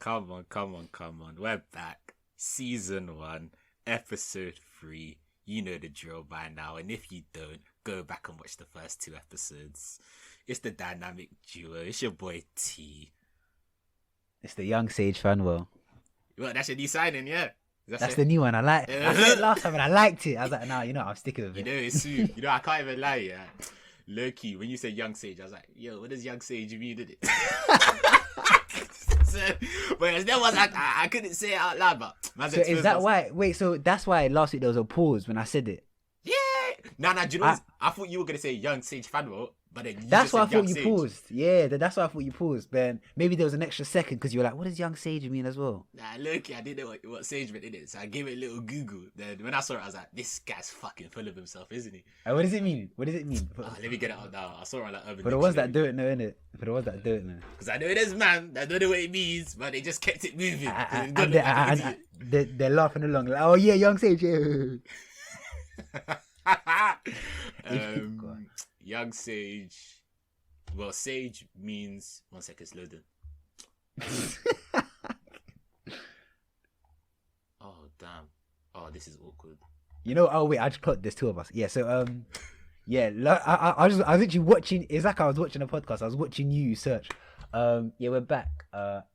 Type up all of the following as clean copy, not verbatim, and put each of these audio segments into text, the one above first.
Come on. We're back. Season 1, episode 3. You know the drill by now. And if you don't, go back and watch the first 2 episodes. It's the dynamic duo. It's your boy T. It's the young Sage Fanuel. Well, that's your new signing, yeah. That's the new one. I like. I said it last time and I liked it. I was like, nah, I'm sticking with it. You know, it's soon. I can't even lie, yeah. Low key, when you said young Sage, I was like, yo, what does young Sage mean, did it? But there was like, I couldn't say it out loud, but so is that why? Wait, so that's why last week there was a pause when I said it. Yeah. Nah. Do you know what? I thought you were gonna say young Sage Fanuel, but then that's why I thought you paused. Yeah, that's why I thought you paused. Then maybe there was an extra second because you were like, what does young Sage mean as well? Nah, look, I didn't know what Sage meant in it, so I gave it a little Google. Then when I saw it, I was like, this guy's fucking full of himself, isn't he? What does it mean? Let me get it out now. I saw it on like Urban. For the ones that do it know, innit? For the ones that do it know. Because I know there's man that don't know what it means, but they just kept it moving. And they're laughing along like, oh yeah, young Sage, yeah. Young Sage. Well, Sage means 1 second, it's loading. Oh damn! Oh, this is awkward. Oh wait, I just plotted there's 2 of us. Yeah, so yeah, I was actually watching. It's like I was watching a podcast. I was watching you search. Yeah, we're back.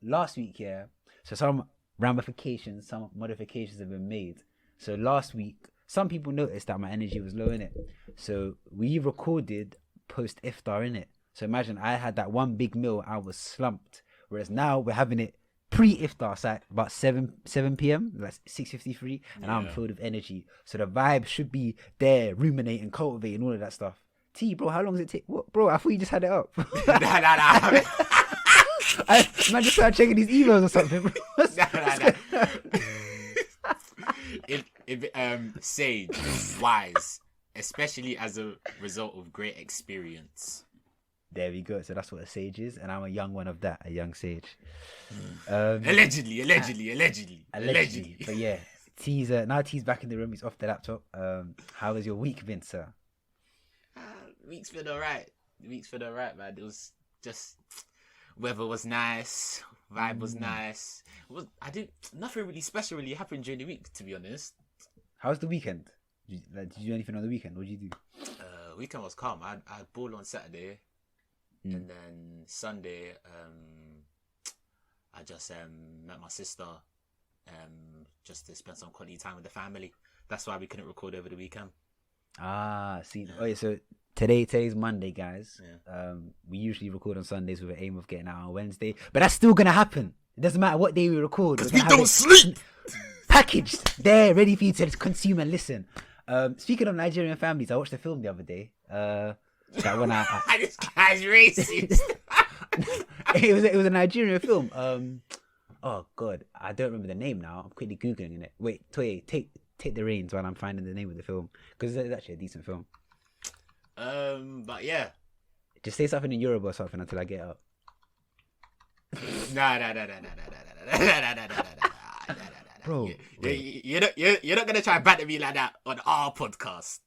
Last week, yeah. So some ramifications, some modifications have been made. So last week, some people noticed that my energy was low in it. So we recorded post iftar in it. So imagine I had that one big meal, I was slumped. Whereas now we're having it pre-iftar, so about 7 p.m, like 6:53, and I'm filled with energy. So the vibe should be there, ruminating, cultivating, all of that stuff. T, bro, how long does it take? What, bro? I thought you just had it up. Nah. I just started checking these emails or something. Bro. Nah. If sage, wise, especially as a result of great experience. There we go. So that's what a sage is, and I'm a young one of that, a young sage. Allegedly. But yeah, T's back in the room. He's off the laptop. How has your week been, sir? Week's been alright, man. It was just weather was nice, vibe was nice. Nothing really special really happened during the week, to be honest. How's the weekend? Did you do anything on the weekend? What did you do? Weekend was calm. I had ball on Saturday. And then Sunday, I just met my sister just to spend some quality time with the family. That's why we couldn't record over the weekend. See. Yeah. Okay, so today's Monday, guys. Yeah. We usually record on Sundays with the aim of getting out on Wednesday, but that's still gonna happen. It doesn't matter what day we record. Because we don't sleep! Packaged there, ready for you to consume and listen. Speaking of Nigerian families, I watched a film the other day. That when this guy's racist. it was a Nigerian film. Oh god, I don't remember the name now. I'm quickly googling it. Wait, Toye, take the reins while I'm finding the name of the film, because it's actually a decent film. But yeah, just say something in Yoruba or something until I get up. Nah. Bro, you're not gonna try and batter me like that on our podcast.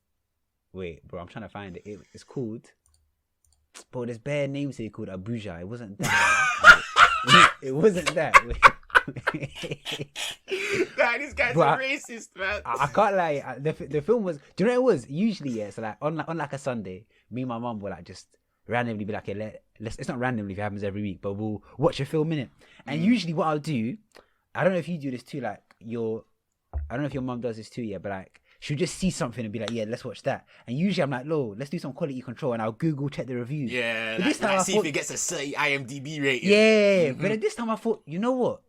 Wait, bro, I'm trying to find it. It's called... Bro, there's bare names here called Abuja. It wasn't that. It wasn't that. Nah, this guy's a racist, man. I can't lie. The film was... Do you know what it was? Usually, yeah, so like on like a Sunday, me and my mum will like just randomly be like, okay, it's not randomly if it happens every week, but we'll watch a film in it. And usually what I'll do... I don't know if you do this too, like I don't know if your mum does this too, yeah, but like... She'll just see something and be like, yeah, let's watch that. And usually I'm like, no, let's do some quality control, and I'll Google check the reviews. Yeah, but this time I see if it gets a certain IMDb rating. Yeah, but at this time I thought, you know what?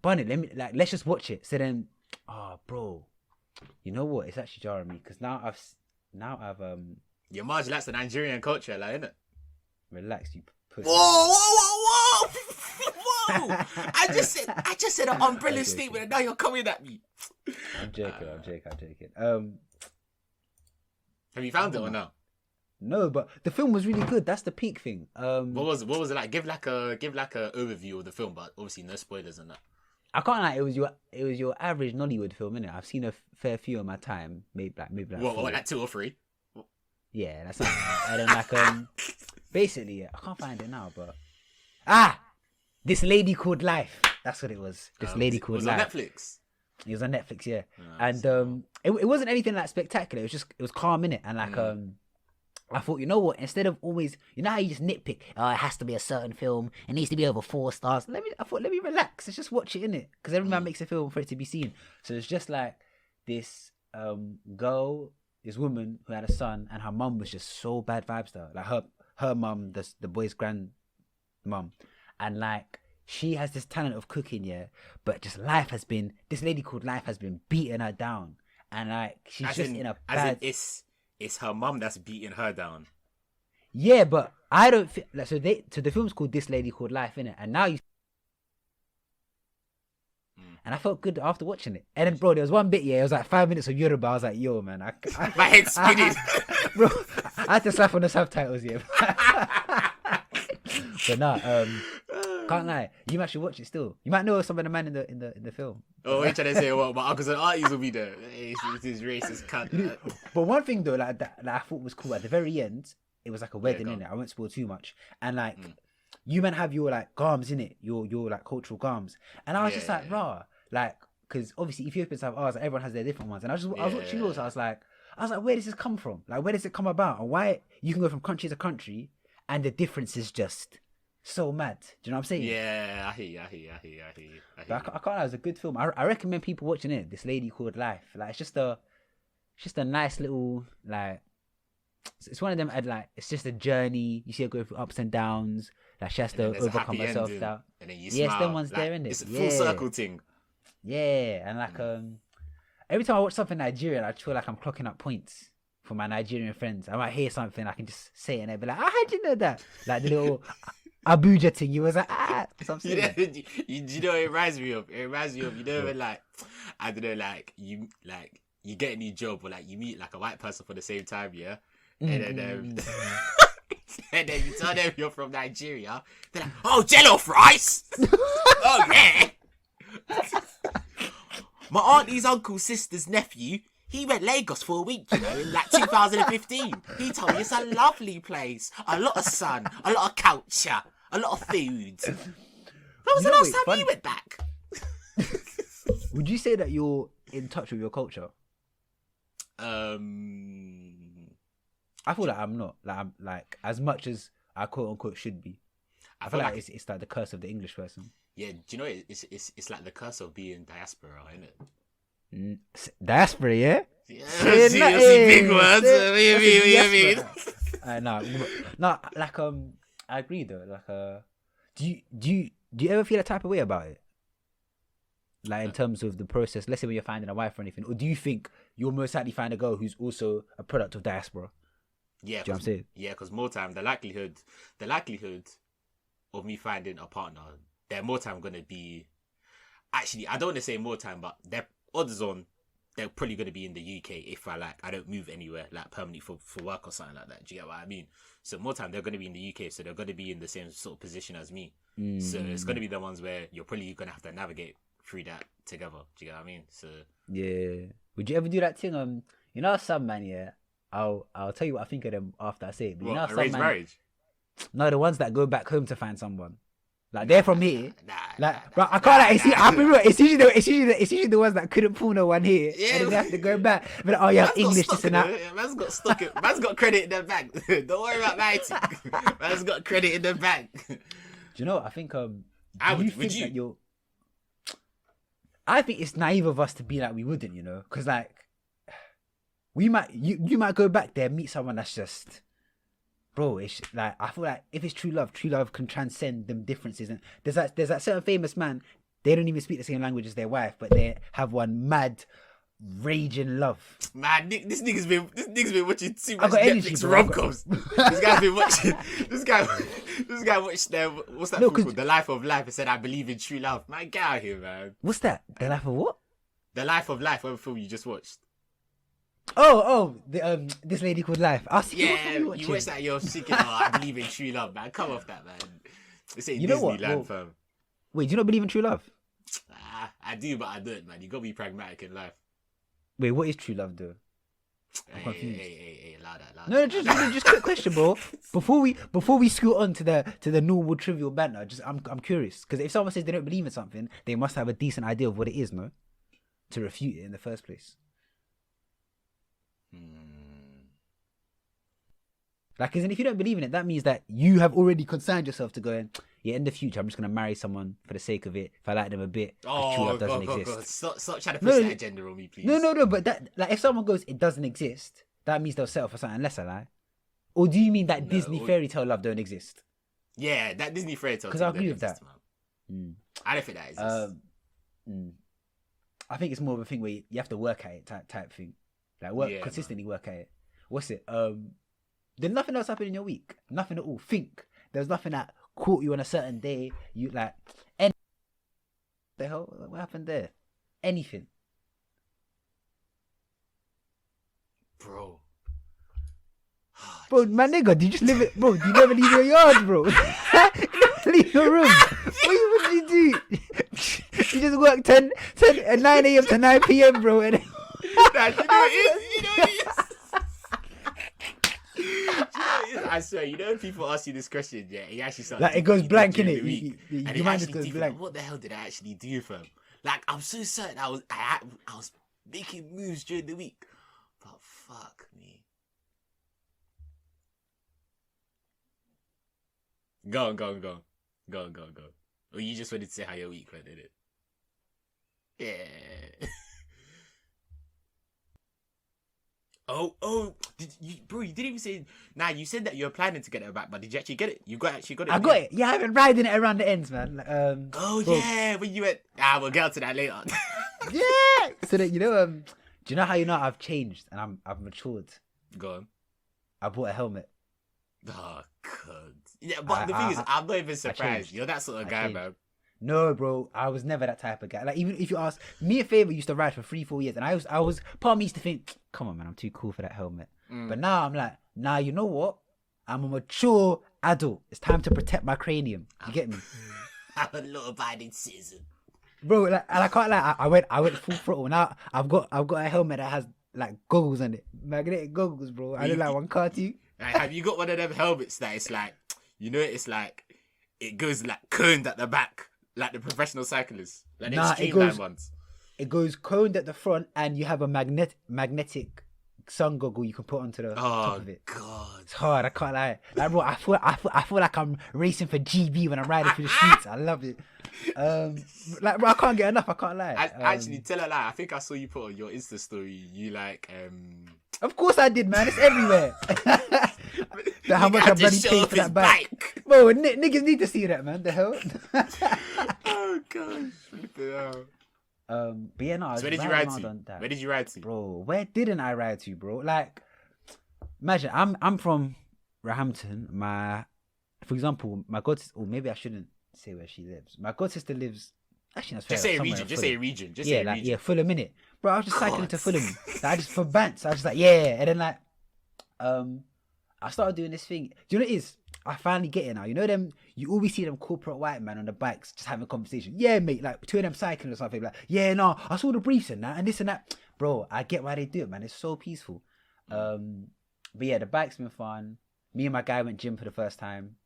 Bunny, let's just watch it. So then, bro, you know what? It's actually jarring me because now I've Your Marge likes the Nigerian culture, like, innit? Relax, you pussy. Whoa! I just said an umbrella statement, and now you're coming at me. I'm joking. Have you found it or no? No, but the film was really good. That's the peak thing. What was it like? Give like a overview of the film, but obviously no spoilers on that. I can't lie. It was your average Nollywood film, innit? I've seen a fair few in my time. Maybe like what, like 2 or 3? Yeah, that's not. And then basically, I can't find it now, but this lady called Life. That's what it was. This lady called Life. It was on Netflix. It was on Netflix, yeah. And it wasn't anything like spectacular. It was calm in it, and like I thought, you know what? Instead of always, you know how you just nitpick, oh, it has to be a certain film, it needs to be over 4 stars. I thought, let me relax. Let's just watch it, innit? Because every man makes a film for it to be seen. So it's just like this girl, this woman who had a son, and her mum was just so bad vibes to her. Like her mum, the boy's grand mum, and like she has this talent of cooking, yeah. But just this lady called life has been beating her down, and like she's just in a bad. It's her mum that's beating her down. Yeah, but I don't feel like so the film's called This Lady Called Life, innit? And now and I felt good after watching it. And then, bro, there was one bit, yeah, it was like 5 minutes of Yoruba. I was like, yo, man, my head's spinning. Bro, I had to slap on the subtitles, yeah. But nah, can't lie. You might should watch it still. You might know some of the man in the film. Oh, you're trying to say what? My uncles and aunties will be there. It's his racist cunt. But one thing though, like that I thought was cool at the very end, it was like a wedding in it. I won't spoil too much. And like you man have your like garms in it, your like cultural garms. And I was just like, rah, like because obviously Ethiopians have ours, like, everyone has their different ones. And I was watching yours. I was like, where does this come from? Like, where does it come about? And why you can go from country to country, and the difference is just so mad. Do you know what I'm saying? Yeah, I hear you. I can't lie, it was a good film. I recommend people watching it. This Lady Called Life. Like it's just a nice little like. It's one of them. Like it's just a journey. You see her go through ups and downs. Like she has to overcome herself. And then you yes, smile. them ones like, there, innit? It's a full circle thing. Yeah, and like every time I watch something Nigerian, I feel like I'm clocking up points for my Nigerian friends. I might hear something, I can just say it and they'll be like, how'd you know that? Like the little Abuja thing. You was like, something. You know what it reminds me of? It reminds me of, you know, when like, I don't know, like you get a new job or like you meet like a white person for the same time, yeah? And then and then you tell them you're from Nigeria. They're like, oh, jello fries! Oh, yeah! My auntie's uncle's sister's nephew, he went Lagos for a week, you know, in like 2015. He told me it's a lovely place. A lot of sun, a lot of culture, a lot of food. When was the last time you went back? Would you say that you're in touch with your culture? I feel like I'm not. Like I'm like as much as I quote unquote should be. I feel like it's like the curse of the English person. Yeah, do you know it's like the curse of being diaspora, isn't it? Diaspora, yeah. Yeah, see big words. What do you mean? No, like I agree though. Like do you ever feel a type of way about it? Like in terms of the process, let's say when you're finding a wife or anything, or do you think you'll most likely find a girl who's also a product of diaspora? Yeah, do you know what I'm saying? Yeah, because more time, the likelihood of me finding a partner, they're more time going to be. Actually, I don't want to say more time, but their odds on they're probably going to be in the UK if I don't move anywhere like permanently for work or something like that. Do you get what I mean? So more time they're going to be in the UK, so they're going to be in the same sort of position as me. So it's going to be the ones where you're probably going to have to navigate through that together. Do you get what I mean? So yeah. Would you ever do that thing? You know some man, yeah. I'll tell you what I think of them after I say it. But what, you know some arranged man, marriage? No, the ones that go back home to find someone. Like they're from here. Bro, I can't like. I'll be real. It's usually the ones that couldn't pull no one here, and then they have to go back. But like, oh yeah, English this and that. Man's got stuck. Man's got credit in the bank. Don't worry about writing. Man's got credit in the bank. Do you know what? I think would you? I think it's naive of us to be like we wouldn't, you know, because like you might go back there and meet someone that's just. Bro, it's like I feel like if it's true love can transcend them differences. And there's that certain famous man. They don't even speak the same language as their wife, but they have one mad, raging love. Man, this nigga's been watching too much Netflix rom-coms. This guy's been watching. This guy watched what's that film called? The Life of Life. And said, "I believe in true love." Man, get out of here, man. What's that? The Life of what? The Life of Life. What film you just watched? This Lady Called Life. You watch that, you're thinking, I believe in true love, man. Come off that, man. This ain't Disneyland, fam. Wait, do you not believe in true love? I do, but I don't, man. You gotta be pragmatic in life. Wait, what is true love, though? I'm confused. Hey, allow that. No, just quick question, bro. Before we scoot on to the normal trivial banter, I'm curious because if someone says they don't believe in something, they must have a decent idea of what it is, no? To refute it in the first place. Like, as in, if you don't believe in it, that means that you have already consigned yourself to going, yeah, in the future, I'm just going to marry someone for the sake of it. If I like them a bit, true love doesn't exist. Stop trying to push that agenda on me, please. No, but that, like, if someone goes, it doesn't exist, that means they'll settle for something less, I lie. Or do you mean that Disney fairy tale love don't exist? Yeah, that Disney fairy tale. Because I agree with that. I don't think that exists. I think it's more of a thing where you have to work at it type thing. Like, consistently work at it. What's it? Did nothing else happen in your week? Nothing at all. Think. There's nothing that caught you on a certain day. You like the hell? What happened there? Anything. Bro, my nigga, do you just live it, bro? Do you never leave your yard, bro? Leave your room. What you do? You just work 9 a.m. to 9 p.m, bro. And you know it is. I swear, you know when people ask you this question, yeah, you actually start like it goes blank, innit? And your mind just goes blank. What the hell did I actually do, fam? Like, I'm so certain I was making moves during the week, but fuck me. Go on. Or you just wanted to say how your week went, didn't it? Yeah. Oh, you didn't even say. Nah, you said that you were planning to get it back, but did you actually get it? You actually got it. I got it. Yeah, I've been riding it around the ends, man. Yeah, when you went. We'll get to that later. Yeah. So that do you know how I've changed and I've matured? Go on. I bought a helmet. Oh God. Yeah, but the thing is, I'm not even surprised. You're that sort of guy, man. No, bro, I was never that type of guy. Like, even if you ask me, a favor used to ride for 3-4 years, and I was part of me used to think, come on, man, I'm too cool for that helmet. But now I'm like, nah, you know what? I'm a mature adult. It's time to protect my cranium. You get me? I'm a law-abiding citizen, bro. Like, and I can't lie. I went full throttle. Now I've got a helmet that has like goggles on it, magnetic goggles, bro. I look like one cartoon. Have you got one of them helmets that it's like, it's like it goes like coned at the back? Like the professional cyclists, like the streamline ones. It goes coned at the front, and you have a magnetic sun goggle you can put onto the top of it. God, it's hard. I can't lie. Like, bro, I feel like I'm racing for GB when I'm riding through the streets. I love it. Like, bro, I can't get enough. I can't lie. Actually, tell a lie. I think I saw you put on your Insta story. You like, Of course I did, man. It's everywhere. How much I bloody paid for that bike. Bro, niggas need to see that, man. The hell? Oh gosh. But yeah, no. So where did you ride to? Where did you ride to? Bro, where didn't I ride to, bro? Like, imagine I'm from Roehampton. For example, my god sister, or maybe I shouldn't say where she lives. My god sister lives. Actually, that's fair. Just say a region. Say a region. Fulham, innit? Bro, I was just cycling to Fulham. Like, I just for bants. I was just like, yeah, and then like, I started doing this thing. Do you know what it is? I finally get it now. You know them? You always see them corporate white men on the bikes just having a conversation. Yeah, mate. Like, two of them cycling or something. Like, yeah, no, I saw the briefs and that and this and that. Bro, I get why they do it, man. It's so peaceful. But yeah, the bike's been fun. Me and my guy went gym for the first time.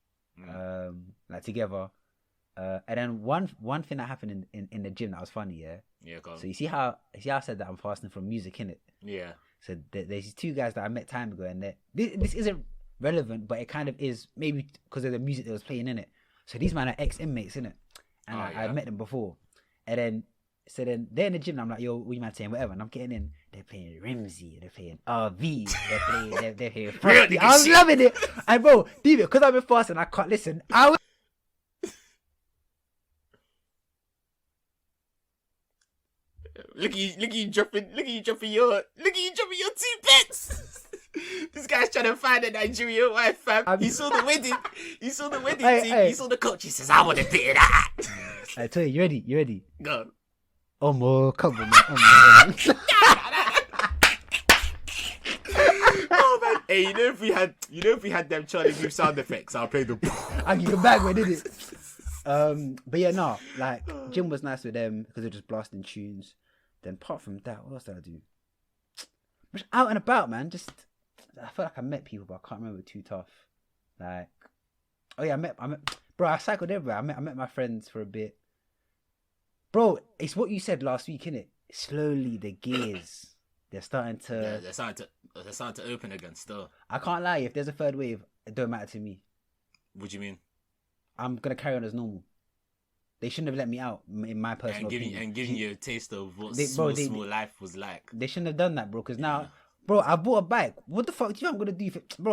Like together. And then one thing that happened in the gym that was funny, yeah. Yeah, go on. So you see how I said that I'm fasting from music, innit? Yeah. So there's these two guys that I met time ago, and this isn't relevant, but it kind of is, maybe because of the music that was playing in it. So these men are ex-inmates, innit? And I met them before. And then they're in the gym, and I'm like, yo, what you man saying, whatever. And I'm getting in, they're playing Rimsey, they're playing RV, they're playing Frosty. I was loving it. And bro, because I've been fasting, I can't listen. Look at you dropping your 2 pence. This guy's trying to find a Nigerian wife, fam. He saw the wedding. He saw the wedding thing. He saw the coach. He says, I want a bit of that. I tell you, you ready? Go on. Omo, come on, man. Oh man. Hey, if we had them Charlie Booth sound effects, I'll play the. I give it back when did it. But yeah, no, like gym was nice with them because they're just blasting tunes. Then apart from that, what else did I do? Just out and about, man. Just I feel like I met people, but I can't remember too tough. Like, oh yeah, I met, bro. I cycled everywhere. I met my friends for a bit, bro. It's what you said last week, innit? Slowly, the gears they're starting to. Yeah, they're starting to open again. Still, I can't lie. If there's a third wave, it don't matter to me. What do you mean? I'm gonna carry on as normal. They shouldn't have let me out, in my personal opinion. And giving you a taste of what small life was like. They shouldn't have done that, bro. Because now, bro, I bought a bike. What the fuck do you think I'm gonna do? Bro,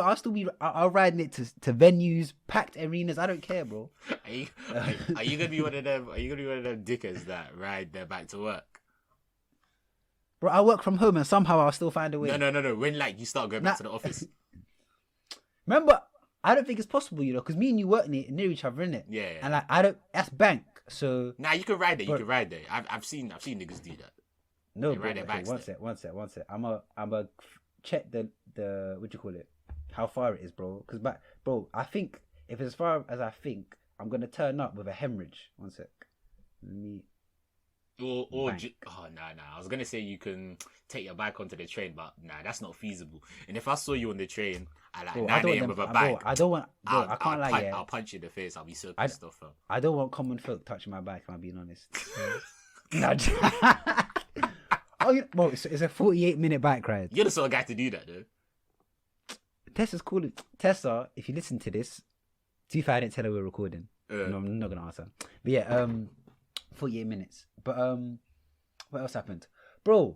I'll ride it to venues, packed arenas. I don't care, bro. Are you gonna be one of them? Are you gonna be one of them dickers that ride their bike to work? Bro, I work from home and somehow I'll still find a way. No. When like you start going back to the office. Remember, I don't think it's possible, because me and you work near each other, innit? Yeah. And like, I don't. That's bank. So nah, you can ride there. You can ride there. I've seen niggas do that. No, bro. Okay, one sec. I'm a check the what do you call it? How far it is, bro? Because bro, I think if it's as far as I think, I'm gonna turn up with a hemorrhage. One sec. Let me. Nah. I was gonna say you can take your bike onto the train, but nah, that's not feasible. And if I saw you on the train at like 9 a.m. with a bike, I don't want. Bro, I can't lie. I'll punch you in the face. I'll be so pissed off. I don't want common folk touching my bike. If I'm being honest. Bro, it's a 48-minute bike ride. You're the sort of guy to do that, though. Tessa's calling. Tessa, if you listen to this, too far I didn't tell her we're recording. No, I'm not gonna answer. But yeah, 48 minutes. But what else happened, bro?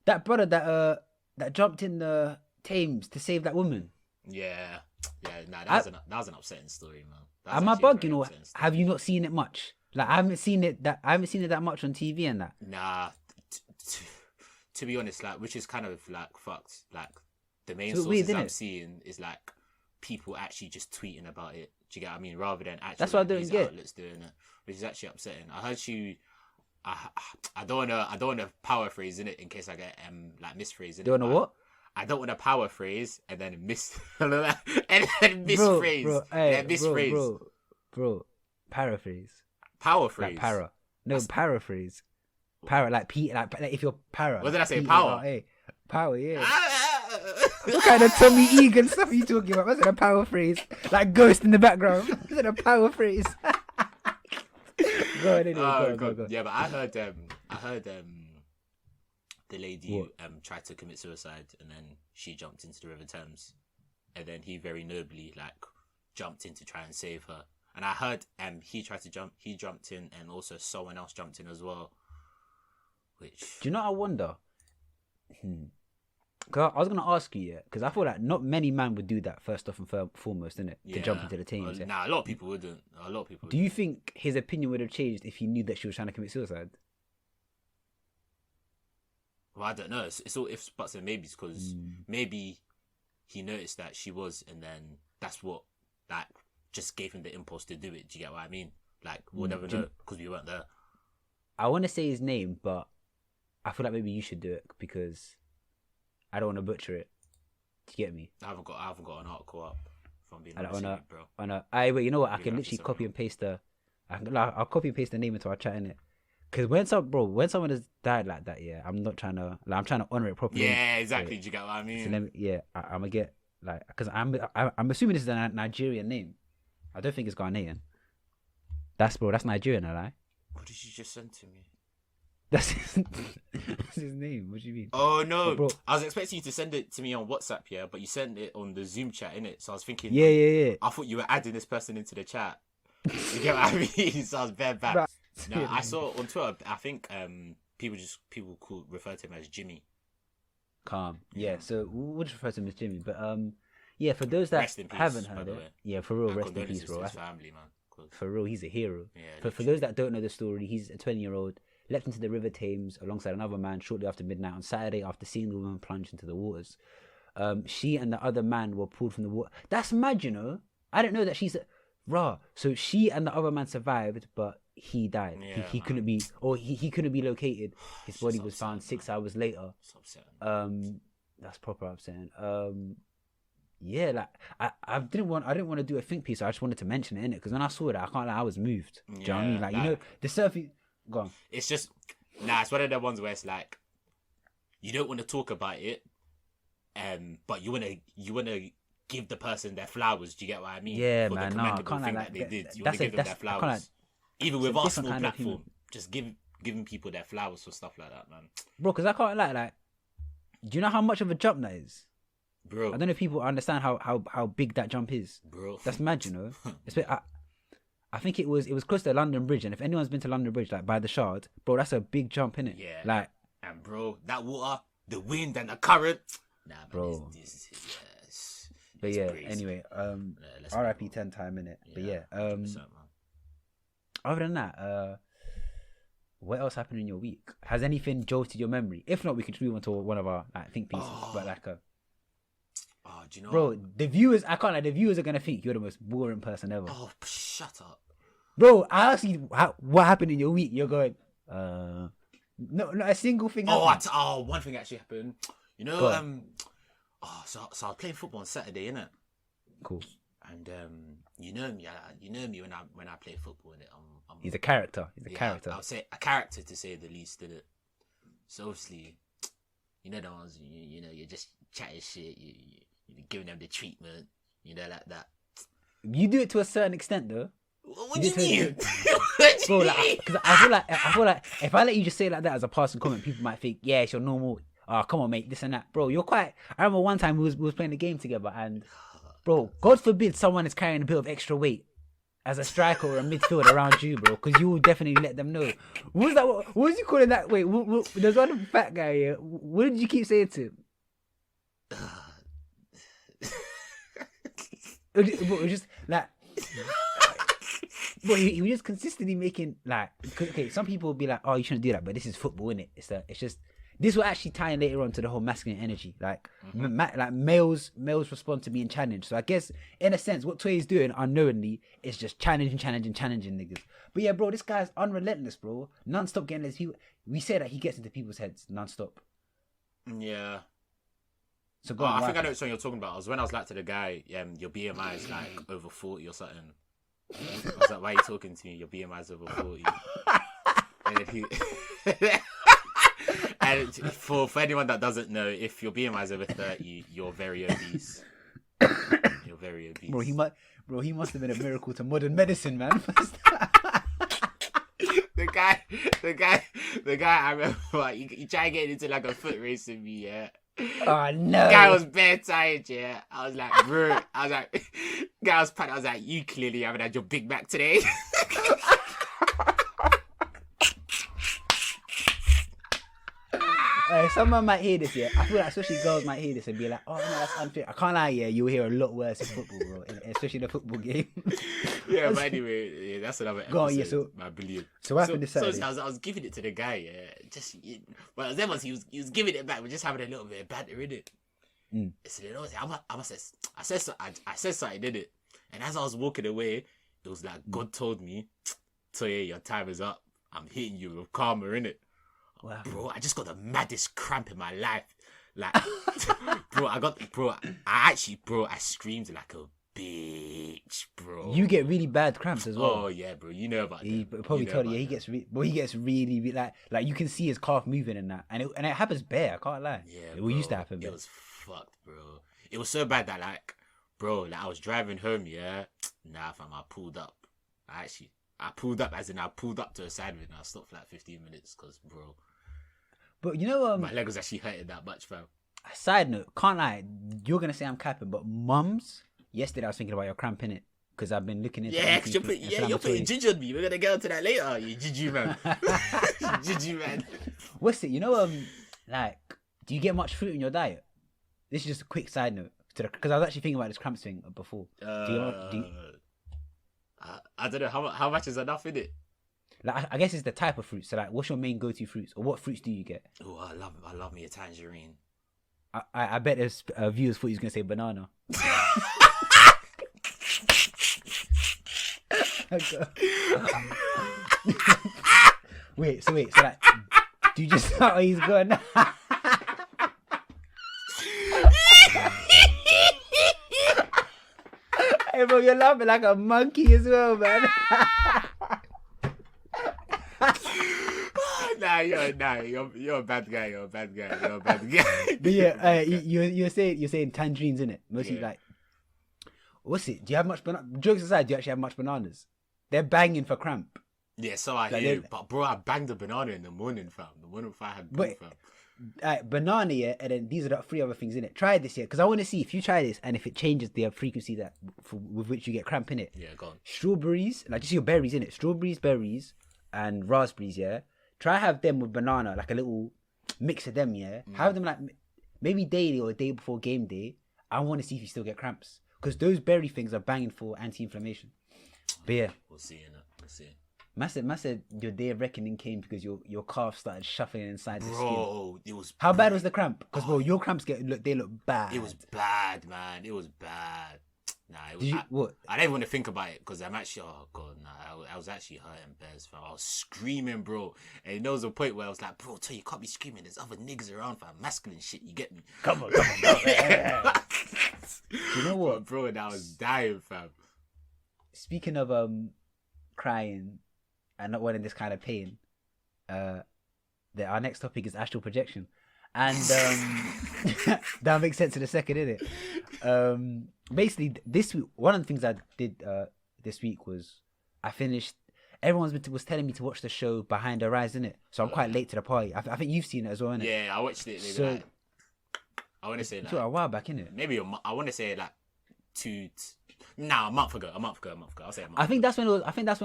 That brother that jumped in the Thames to save that woman. Yeah. Nah, that was an upsetting story, man. Am I bugging or have you not seen it much? Like I haven't seen it that much on TV and that. Nah, to be honest, like, which is kind of like fucked. Like the main sources I'm seeing is like people actually just tweeting about it. Do you get what I mean? Rather than actually that's what I don't get. Outlets doing it, which is actually upsetting. I heard you. I don't want to power phrase in it in case I get like misphrase in it. Don't know what? I don't want to power phrase and then and then misphrase. Bro, paraphrase. Power phrase. Like paraphrase. Para like P like if you're para. What did I say? Power. Hey, power, yeah. What kind of Tommy Egan stuff are you talking about? What's it a power phrase? Like Ghost in the background. What's it a power phrase? Go on. Yeah, but I heard the lady tried to commit suicide and then she jumped into the River Thames, and then he very nobly like jumped in to try and save her. And I heard he jumped in, and also someone else jumped in as well. Which do you know? I wonder. Cause I was gonna ask you, because I feel like not many men would do that first off and foremost, innit? To jump into the Thames. Nah, a lot of people wouldn't. Do you think his opinion would have changed if he knew that she was trying to commit suicide? Well, I don't know. It's all ifs, buts, and maybes, because maybe he noticed that she was, and then that's what like just gave him the impulse to do it. Do you get what I mean? Like we'll never know because we weren't there. I want to say his name, but I feel like maybe you should do it because I don't want to butcher it. Do you get me? I haven't got an article up. If I'm being honest, bro. Wait, you know what? I can literally copy and paste I'll copy and paste the name into our chat, innit? Because when someone has died like that, yeah, I'm not trying to. Like, I'm trying to honor it properly. Yeah, exactly. Do you get what I mean? So I'm gonna get like, because I'm assuming this is a Nigerian name. I don't think it's Ghanaian. That's Nigerian, I lie. What did you just send to me? That's his name. What do you mean? Oh no, bro. I was expecting you to send it to me on WhatsApp, yeah, but you sent it on the Zoom chat, innit? So I was thinking, yeah. I thought you were adding this person into the chat. You get what I mean? So I was bare bad. No, I saw on Twitter. I think people refer to him as Jimmy. Calm. Yeah. So we'll just refer to him as Jimmy. But yeah, for those that haven't heard it, yeah, for real, rest in peace, bro. Family, man. For real, he's a hero. Yeah, for those that don't know the story, he's a 20-year-old leapt into the River Thames alongside another man shortly after midnight on Saturday after seeing the woman plunge into the waters. She and the other man were pulled from the water. That's mad, you know. I didn't know that she's raw. So she and the other man survived, but he died. Yeah, he couldn't be, or he couldn't be located. His body was found 6 hours later. That's proper upsetting. Yeah, like I didn't want to do a think piece. I just wanted to mention it, innit? Because when I saw that, I can't lie, I was moved. Do you know what I mean? Like, you know, the surfing. Go on. It's just it's one of the ones where it's like you don't want to talk about it, but you wanna give the person their flowers. Do you get what I mean? Yeah, For man. the No, I commendable can't thing like that they that. did. You wanna give them their flowers. Even with our small platform, just giving people their flowers for stuff like that, man. Bro, because I can't like. Do you know how much of a jump that is? Bro, I don't know if people understand how big that jump is. bro, That's mad, you know. I think it was close to London Bridge, and if anyone's been to London Bridge, like by the Shard, bro, that's a big jump, innit? Yeah. Like, and bro, that water, the wind and the current, nah, man, bro. This yes. But It's yeah, crazy. anyway, let's RIP 10 time, innit? But yeah, 100%, man. other than that, what else happened in your week? Has anything jolted your memory? If not, we can move on to one of our think pieces. But like, Oh, do you know, bro, the viewers, I can't like, the viewers are gonna think you're the most boring person ever. Oh, shut up, Bro. I asked you what happened in your week. You're going, no, not a single thing. Happened. One thing actually happened. You know, so I was playing football on Saturday, innit? Cool. And you know me when I play football, innit? He's a character. Character. I'll say a character to say the least, did it? So obviously, you know the ones you're just chatting shit, you're giving them the treatment, like that. You do it to a certain extent, though. What do you mean? Bro, like, because I feel like if I let you just say it like that as a passing comment, people might think, yeah, it's your normal. Oh, come on, mate, this and that, bro. You're quite. I remember one time we was playing a game together, and bro, God forbid someone is carrying a bit of extra weight as a striker or a midfielder around you, bro, because you will definitely let them know. What was that? What was you calling that? Wait, there's one fat guy here. What did you keep saying to him? It was just like, but he was just consistently making like, okay, some people will be like, oh, you shouldn't do that, but this is football, innit? It's just this will actually tie in later on to the whole masculine energy. Like, like males respond to being challenged. So I guess in a sense, what Toye is doing unknowingly is just challenging niggas. But yeah, bro, this guy's unrelentless, bro. Non-stop getting this. We say that he gets into people's heads non-stop. Yeah. So go on, I think I know what you're talking about. It was when I was like to the guy, your BMI is like over 40 or something. I was like, why are you talking to me? Your BMI is over 40. And then he... And for anyone that doesn't know, if your BMI is over 30, you're very obese. You're very obese. He must have been a miracle to modern medicine, man. The guy, I remember, like, he tried getting into like a foot race with me, yeah. Oh no. The guy was bare tired, yeah. I was like, bro. Guy was panicked. I was like, you clearly haven't had your Big Mac today. Someone might hear this, yeah. I feel like especially girls might hear this and be like, oh no, that's unfair. I can't lie, yeah, you'll hear a lot worse in football, bro. Especially in a football game. Yeah, but anyway, that's another episode. Go on, yeah, so I believe. So what happened this Saturday? So I was giving it to the guy, yeah. But then once he was giving it back, we're just having a little bit of banter in it. So you know, I said something, did it? And as I was walking away, it was like God told me, Toye, your time is up. I'm hitting you with karma, innit? Wow. Bro, I just got the maddest cramp in my life. Like, I screamed like a bitch, bro. You get really bad cramps as well. Oh yeah, bro. You know about he that. Probably told you, yeah, he gets really like you can see his calf moving and that, and it happens bare. I can't lie. Yeah, it used to happen. It was fucked, bro. It was so bad that like, bro, like I was driving home, yeah. Nah, fam, I pulled up. I pulled up as in I pulled up to a side road and I stopped for like 15 minutes because, bro. But you know, my leg was actually hurting that much, fam. Side note, can't lie, you're gonna say I'm capping, but mums, yesterday I was thinking about your cramp in it because I've been looking into you're putting ginger on me. We're gonna get onto that later. You ginger man, ginger man. What's it? You know, like, do you get much fruit in your diet? This is just a quick side note because I was actually thinking about this cramp thing before. I don't know how much is enough in it. Like, I guess it's the type of fruit. So, like, what's your main go-to fruits, or what fruits do you get? Oh, I love me a tangerine. I bet there's viewers thought he was gonna say banana. Wait, so like, do you just know he's going? Hey, bro, you're laughing like a monkey as well, man. Nah, You're a bad guy. You're a bad guy. But yeah, you're saying tangerines, innit? Mostly like, what's it? Do you have much banana? Jokes aside, do you actually have much bananas? They're banging for cramp. Yeah, so I hear. But bro, I banged a banana in the morning, fam. The morning before I had food, fam. Banana, yeah, and then these are the 3 other things in it. Try this, yeah, because I want to see if you try this and if it changes the frequency with which you get cramp in it. Yeah, go on. Strawberries, like just your berries in it. Strawberries, berries, and raspberries, yeah. Try have them with banana, like a little mix of them, yeah. Have them like maybe daily or a day before game day. I want to see if you still get cramps because those berry things are banging for anti-inflammation. But yeah, we'll see, innit? We'll see. Man said your day of reckoning came because your calf started shuffling inside the skin. Bro, it was. How bad was the cramp? Because bro, your cramps they look bad. It was bad, man. It was bad. Nah, it was. What? I don't even want to think about it because I'm actually. Oh god, nah. I was actually hurting bears, fam. I was screaming, bro. And there was a point where I was like, bro, tell you can't be screaming. There's other niggas around, fam. Masculine shit. You get me? Come on, bro. You know what, bro? And I was dying, fam. Speaking of crying and not wanting this kind of pain, our next topic is astral projection, and that makes sense in a second, innit? Basically, this week, one of the things I did this week was I finished. Everyone was telling me to watch the show Behind the Rise, innit? So I'm quite late to the party. I think you've seen it as well, innit? Yeah, I watched it. Maybe so I want to say a while back, innit? Maybe I want to say like a month ago. I'll say a month. I think that's when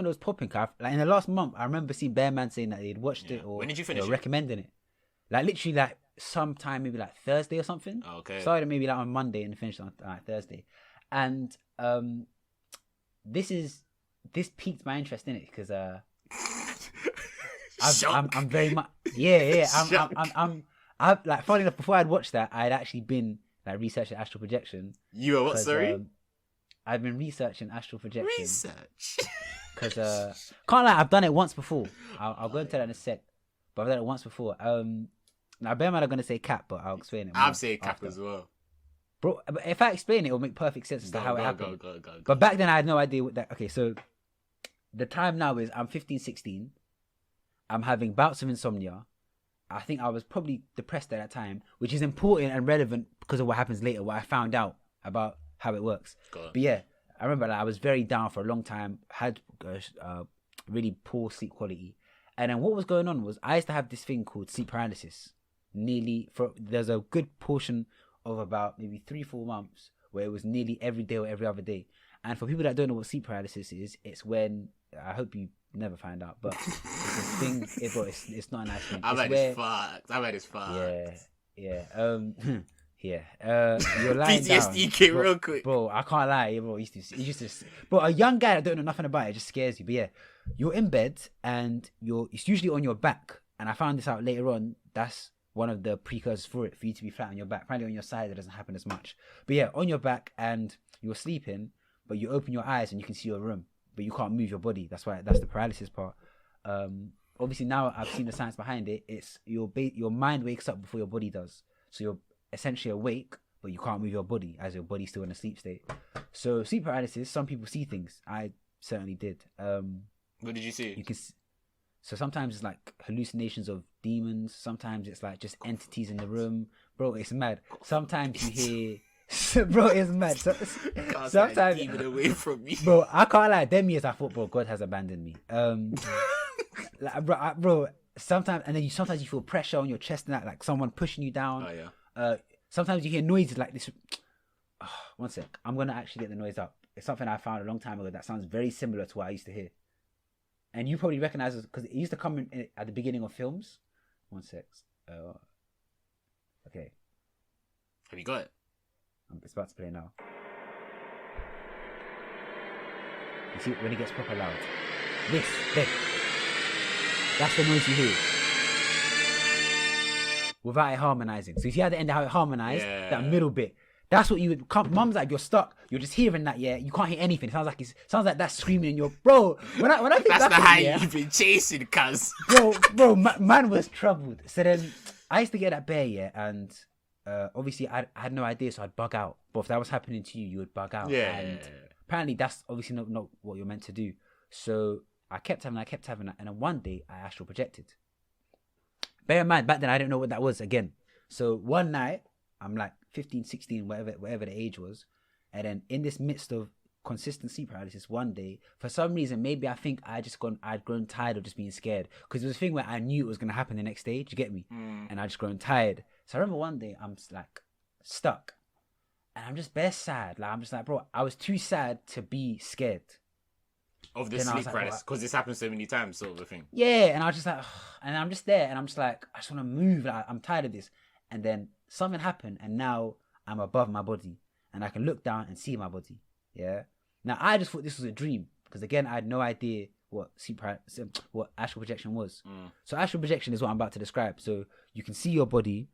it was popping. Like in the last month, I remember seeing Bear Man saying that they'd watched it or when did you finish? Recommending it. Like literally, like sometime maybe like Thursday or something. Oh, okay. Started maybe like on Monday and finished on Thursday, and this piqued my interest in it because I'm very much I'm like funny enough. Before I'd watched that, I'd actually been like researching astral projection. You were what? Sorry. I've been researching astral projection. Research. Because can't lie, I've done it once before. I'll go into that in a sec. But I've done it once before. Now bear in mind I'm gonna say cap, but I'll explain it. I'm saying cap as well. Bro, if I explain it, it'll make perfect sense as to how it happened. Go. But back then I had no idea what that. Okay, so the time now is I'm 15, 16. I'm having bouts of insomnia. I think I was probably depressed at that time, which is important and relevant because of what happens later, what I found out about how it works. But yeah, I remember I was very down for a long time, had really poor sleep quality. And then what was going on was I used to have this thing called sleep paralysis. There's a good portion of about maybe 3-4 months where it was nearly every day or every other day. And for people that don't know what sleep paralysis is, it's when, I hope you never find out, but it's a thing, it's not a nice thing. I've had this fucked. Yeah. You're lying PTSD down, real quick. Bro, I can't lie, bro. Bro, a young guy that don't know nothing about it just scares you. But yeah, you're in bed and it's usually on your back. And I found this out later on. That's one of the precursors for you to be flat on your back. Apparently on your side, it doesn't happen as much. But yeah, on your back and you're sleeping, but you open your eyes and you can see your room, but you can't move your body. That's the paralysis part. Obviously now I've seen the science behind it. It's your mind wakes up before your body does. So you're essentially awake, but you can't move your body as your body's still in a sleep state. So sleep paralysis, some people see things. I certainly did. What did you see? So sometimes it's like hallucinations of demons. Sometimes it's like just entities in the room. Bro, it's mad. Sometimes you hear... Bro, it's mad. Sometimes... Demon away from me. Bro, I can't lie. Them years I thought, bro, God has abandoned me. Bro, sometimes... And then sometimes you feel pressure on your chest and that, like someone pushing you down. Oh, yeah. Sometimes you hear noises like this. One sec. I'm going to actually get the noise up. It's something I found a long time ago that sounds very similar to what I used to hear. And you probably recognize it because it used to come in at the beginning of films. One sec. Okay. Have you got it? It's about to play now. You see when it gets proper loud. There. That's the noise you hear. Without it harmonizing. So you see at the end how it harmonized, that middle bit. That's what you would come. Mum's like, you're stuck. You're just hearing that, yeah. You can't hear anything. It sounds like that's screaming in your bro. When I think that's the high you've been chasing, cuz. Bro, man was troubled. So then I used to get that bear, yeah, and obviously I had no idea, so I'd bug out. But if that was happening to you, you would bug out. Yeah. And apparently that's obviously not what you're meant to do. So I kept having that, and then one day I astral projected. bear in mind, back then I didn't know what that was again. So one night, I'm like 15, 16, whatever the age was. And then in this midst of consistent sleep paralysis, one day, for some reason, maybe I think I'd grown tired of just being scared. Because it was a thing where I knew it was going to happen the next day. Do you get me? And I just grown tired. So I remember one day, I'm like stuck. And I'm just bare sad. Like, I'm just like, bro, I was too sad to be scared. Of the sleep paralysis, because this happens so many times, sort of a thing. Yeah, and I was just like, and I'm just there, and I'm just like, I just want to move. Like, I'm tired of this. And then something happened, and now I'm above my body, and I can look down and see my body. Yeah. Now I just thought this was a dream, because again, I had no idea what what astral projection was. So astral projection is what I'm about to describe. So you can see your body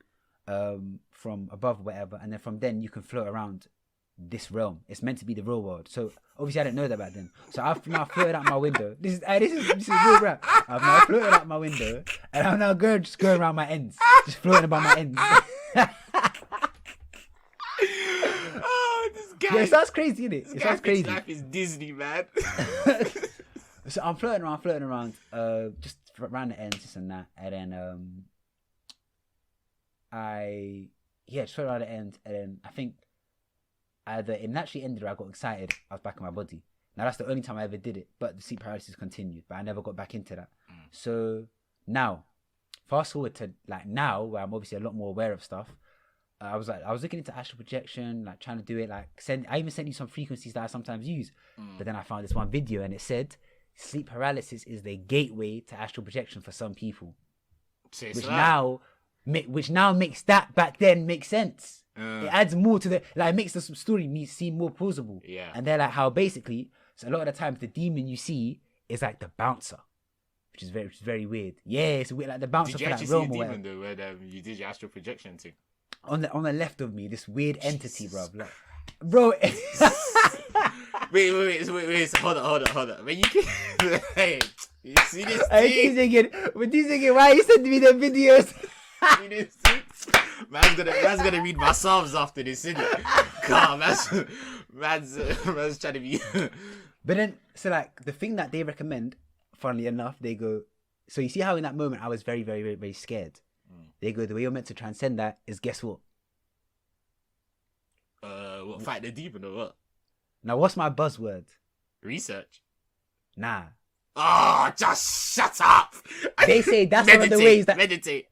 from above or whatever, and then from then you can float around this realm. It's meant to be the real world. So obviously I didn't know that back then. So I've now floated out my window. This is real rap. I've now floated out my window, and I'm now going around my ends, just floating above my ends. Oh, this guy. Yeah, it sounds crazy, innit? It sounds crazy. Life is Disney, man. So I'm floating around, just around the ends, this and that, and then just floated around the end, and then I think either it naturally ended or I got excited. I was back in my body. Now that's the only time I ever did it, but the sleep paralysis continued, but I never got back into that. So now, fast forward to like now, where I'm obviously a lot more aware of stuff. I was looking into astral projection, like trying to do it. Like I even sent you some frequencies that I sometimes use, but then I found this one video and it said sleep paralysis is the gateway to astral projection for some people, which now makes that back then make sense. It adds more to it makes the story seem more plausible. Yeah. And they're like how basically, so a lot of the times the demon you see is like the bouncer, which is very weird. Yeah, it's weird, like the bouncer. Did you for actually that realm see a or demon whatever. though, where you did your astral projection thing? On the left of me, this weird entity, bro. Like, bro. Wait. Hold on. When you hey, you see this I thing? keep thinking, why are you sending me the videos? See this thing? Man's gonna read my psalms after this, isn't it? God, man's trying to be. But then, so like the thing that they recommend, funnily enough, they go. So you see how in that moment I was very, very, very, very scared. They go, the way you're meant to transcend that is, guess what? Fight the demon or what? Now, what's my buzzword? Research. Nah. Oh, just shut up. They say that's one of the ways that meditate.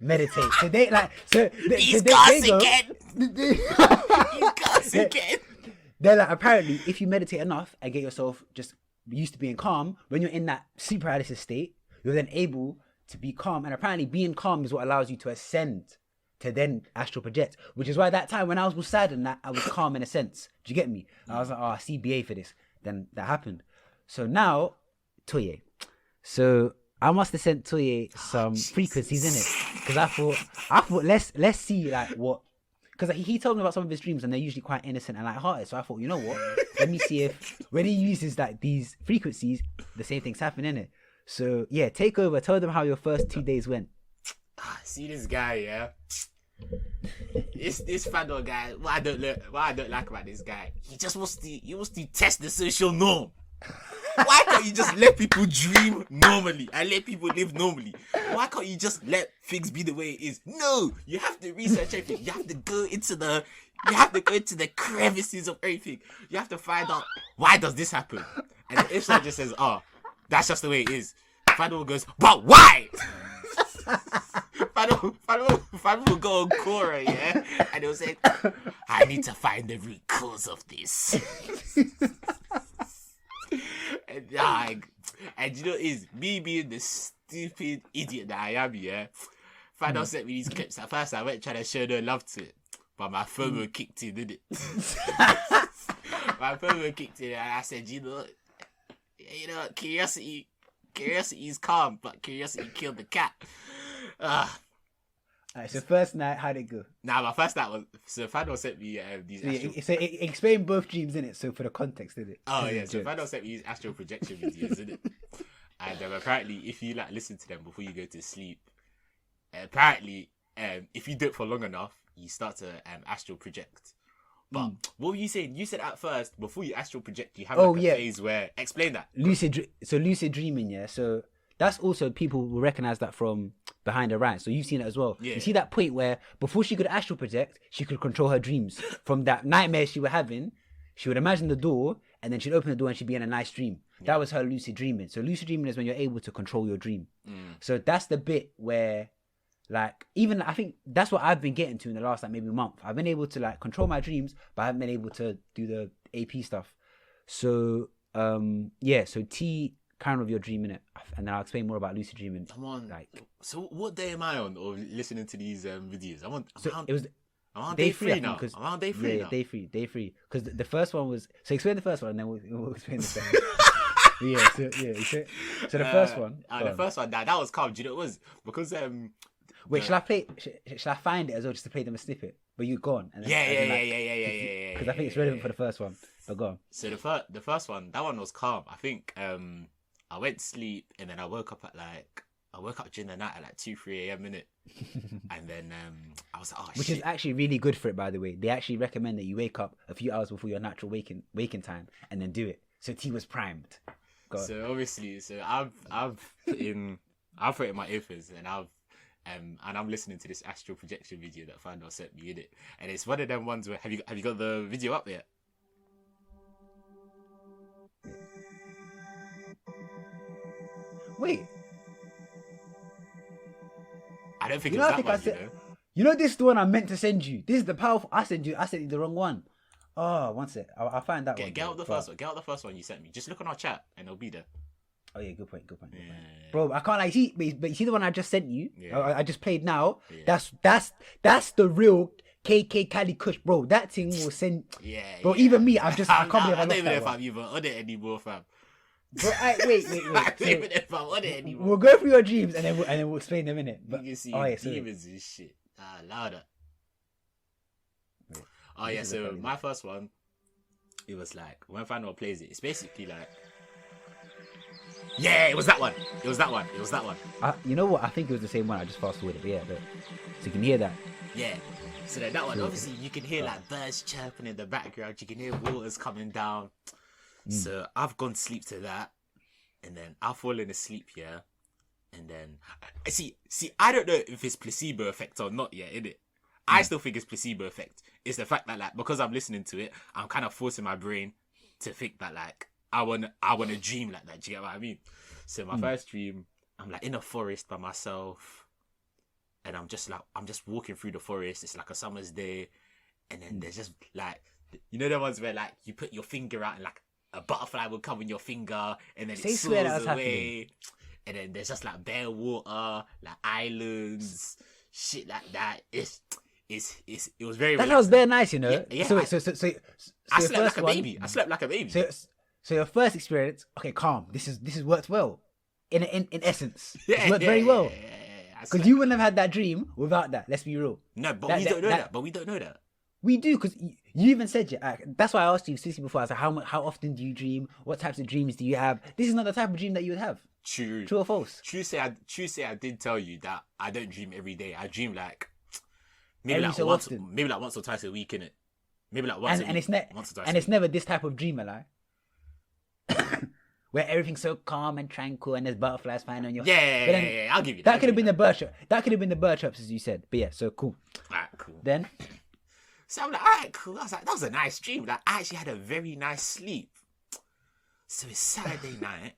So they like These guys again. These guys again. They're like, apparently, if you meditate enough and get yourself just used to being calm, when you're in that sleep paralysis state, you're then able to be calm, and apparently being calm is what allows you to ascend to then astral project, which is why that time when I was sad and that I was calm in a sense. Do you get me? I was like, oh, CBA for this. Then that happened. So now, Toye. So I must have sent Toye some frequencies in it, because I thought let's see like what, because he told me about some of his dreams and they're usually quite innocent and light-hearted. So I thought, you know what? Let me see if when he uses like these frequencies, the same things happen in it. So yeah, take over. Tell them how your first 2 days went. See this guy, yeah. This Fanuel guy. What I don't like about this guy, he wants to test the social norm. Why can't you just let people dream normally and let people live normally? Why can't you just let things be the way it is? No, you have to research everything. You have to go into the crevices of everything. You have to find out, why does this happen? And if someone just says, oh, that's just the way it is, Fanuel goes, but why? Fanuel will go on Quora, yeah, and he'll say, I need to find the root cause of this. And you know, it's me being the stupid idiot that I am, yeah. Fanuel sent me these clips. At first, I went trying to show no love to it, but my FOMO kicked in, didn't it? My FOMO kicked in, and I said, you know, curiosity is calm, but curiosity killed the cat. Alright, so first night, how'd it go? Nah, my first night was, so Fanuel sent me these astral... So explain both dreams, innit? So for the context, innit? Oh yeah, so Fanuel sent me these astral projection videos, innit? And apparently, if you like listen to them before you go to sleep, apparently, if you do it for long enough, you start to astral project. But what were you saying? You said at first, before you astral project, you have a phase where... Explain that. Lucid dreaming, yeah? So that's also people will recognize that from Behind the Right. So you've seen it as well. Yeah. You see that point where before she could astral project, she could control her dreams. From that nightmare she was having, she would imagine the door, and then she'd open the door and she'd be in a nice dream. That was her lucid dreaming. So lucid dreaming is when you're able to control your dream. So that's the bit where, like, even I think that's what I've been getting to in the last like maybe month. I've been able to like control my dreams, but I haven't been able to do the AP stuff. So so T kind of your dream in it, and then I'll explain more about lucid dreaming. I'm on. Like, so what day am I on? Or listening to these videos? I'm on day day three, three now. I'm on day three now. Day three. Because the first one was, so explain the first one, and then we'll explain the second. So the first one. The first one, that was calm. Do you know what it was? Because wait, shall I find it as well just to play them a snippet? But you go on. And then, yeah. Because I think it's relevant for the first one. But go on. So the first one, that one was calm. I think I went to sleep and then I woke up during the night at like 2-3 a.m. innit? And then I was like, oh, which shit. is actually really good for it, by the way. They actually recommend that you wake up a few hours before your natural waking time and then do it. So T was primed. So obviously, I've put in my earphones and I'm listening to this Astral Projection video that Fanuel sent me in it, and it's one of them ones where have you got the video up yet? Wait, I don't think it's that one. You know, this is the one I meant to send you. This is the powerful. I sent you the wrong one. Oh, one sec. I'll find that one. Get out the first one. Get out the first one you sent me. Just look on our chat and it'll be there. Oh yeah, good point. Yeah. Bro, I can't like see, but you see the one I just sent you. Yeah. I just played now. Yeah. That's the real KK Cali Kush, bro. That thing will send. Yeah. Bro, even me, I can't believe I don't lost even know that if one. I'm even on it anymore, fam. Bro, wait. I don't even know if I'm on it anymore. We'll go through your dreams and then we'll explain them in it. But you can see so demons and shit. Louder. Oh yeah, so my first one, it was like when Fanuel plays it, it's basically like, yeah, it was that one. You know what? I think it was the same one. I just fast forwarded. But yeah, so you can hear that. Yeah. So then that one, obviously, you can hear like birds chirping in the background. You can hear waters coming down. So I've gone to sleep to that, and then I've fallen asleep here, and then see. I don't know if it's placebo effect or not yet, innit? I still think it's placebo effect. It's the fact that like because I'm listening to it, I'm kind of forcing my brain to think that like I wanna dream like that. Do you get what I mean? So my first dream, I'm like in a forest by myself, and I'm just walking through the forest. It's like a summer's day, and then there's just like, you know, the ones where like you put your finger out and like a butterfly will come in your finger, and then it soars away, and then there's just like bare water, like islands, shit like that. It was very. That was very nice, you know. Yeah. So I slept like a baby. So your first experience, okay, calm. This is worked well. In essence, yeah, it's worked very well. Yeah. Because you wouldn't have had that dream without that. Let's be real. No, but we don't know that. But we don't know that. We do, because you even said it. That's why I asked you before. I was like, how often do you dream? What types of dreams do you have? This is not the type of dream that you would have. True or false? True say I did tell you that I don't dream every day. I dream like maybe once or twice a week, innit? Maybe like once a week. Once or twice. And it's never this type of dream, like where everything's so calm and tranquil and there's butterflies flying on your yeah, I'll give you that. That could have been the bird trap. That could have been the bird traps, as you said. But yeah, so cool. Alright, cool. Then so I'm like, alright, cool. I was like, that was a nice dream. Like, I actually had a very nice sleep. So it's Saturday night.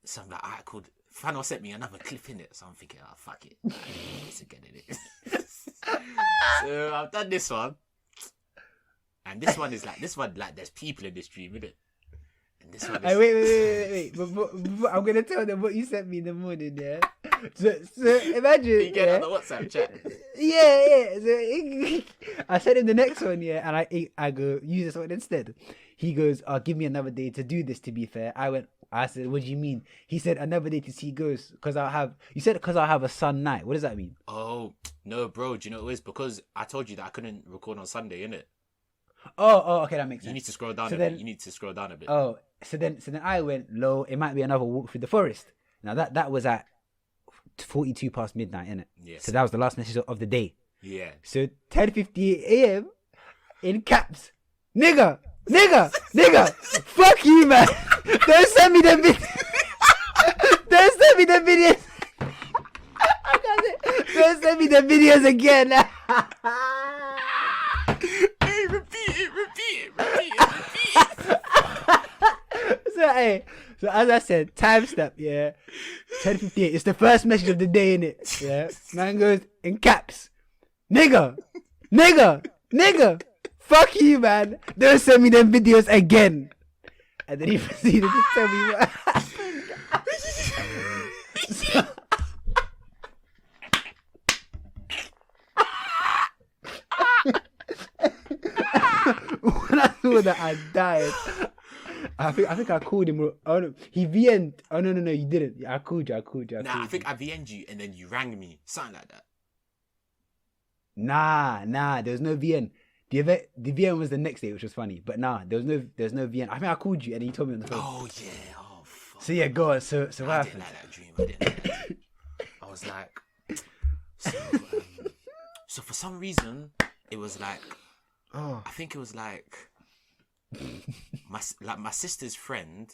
So I'm like, alright, cool. Fanuel sent me another clip in it. So I'm thinking, oh, fuck it. Let's get it. So I've done this one. And this one, there's people in this dream, innit? And this one is... Wait. But I'm going to tell them what you sent me in the morning, yeah? So imagine... You get on the WhatsApp chat. Yeah. So I sent him the next one, yeah, and I go, use this one instead. He goes, give me another day to do this, to be fair. I said, what do you mean? He said, another day to see ghosts, because I'll have a sun night. What does that mean? Oh, no, bro, do you know what it is? Because I told you that I couldn't record on Sunday, innit? Oh, okay, that makes sense. You need to scroll down a bit. Oh, so then I went low. It might be another walk through the forest. Now that was at 42 past midnight, innit? Yes. So that was the last message of the day. Yeah. So 10:58 a.m. in caps, nigga, fuck you, man. Don't send me them. send me the videos. I got it. Don't send me the videos again. Hey, repeat it. So as I said, timestamp, yeah. 10:58. It's the first message of the day, innit? Yeah. Man goes in caps. Nigga. Fuck you, man. Don't send me them videos again. And then he proceeded to tell me what happened. When I saw that, I died. I think I called him. Oh no, he VN'd. Oh no, you didn't. Yeah, I called you. Nah, I think I VN'd you and then you rang me, something like that. Nah. There was no VN. The VN was the next day, which was funny. But nah, there's no VN. I think I called you and then you told me on the phone. Oh yeah. Oh fuck. So yeah, go on. So what I happened? didn't like that dream. I didn't like that dream. I was like, so for some reason it was like, I think it was like my sister's friend.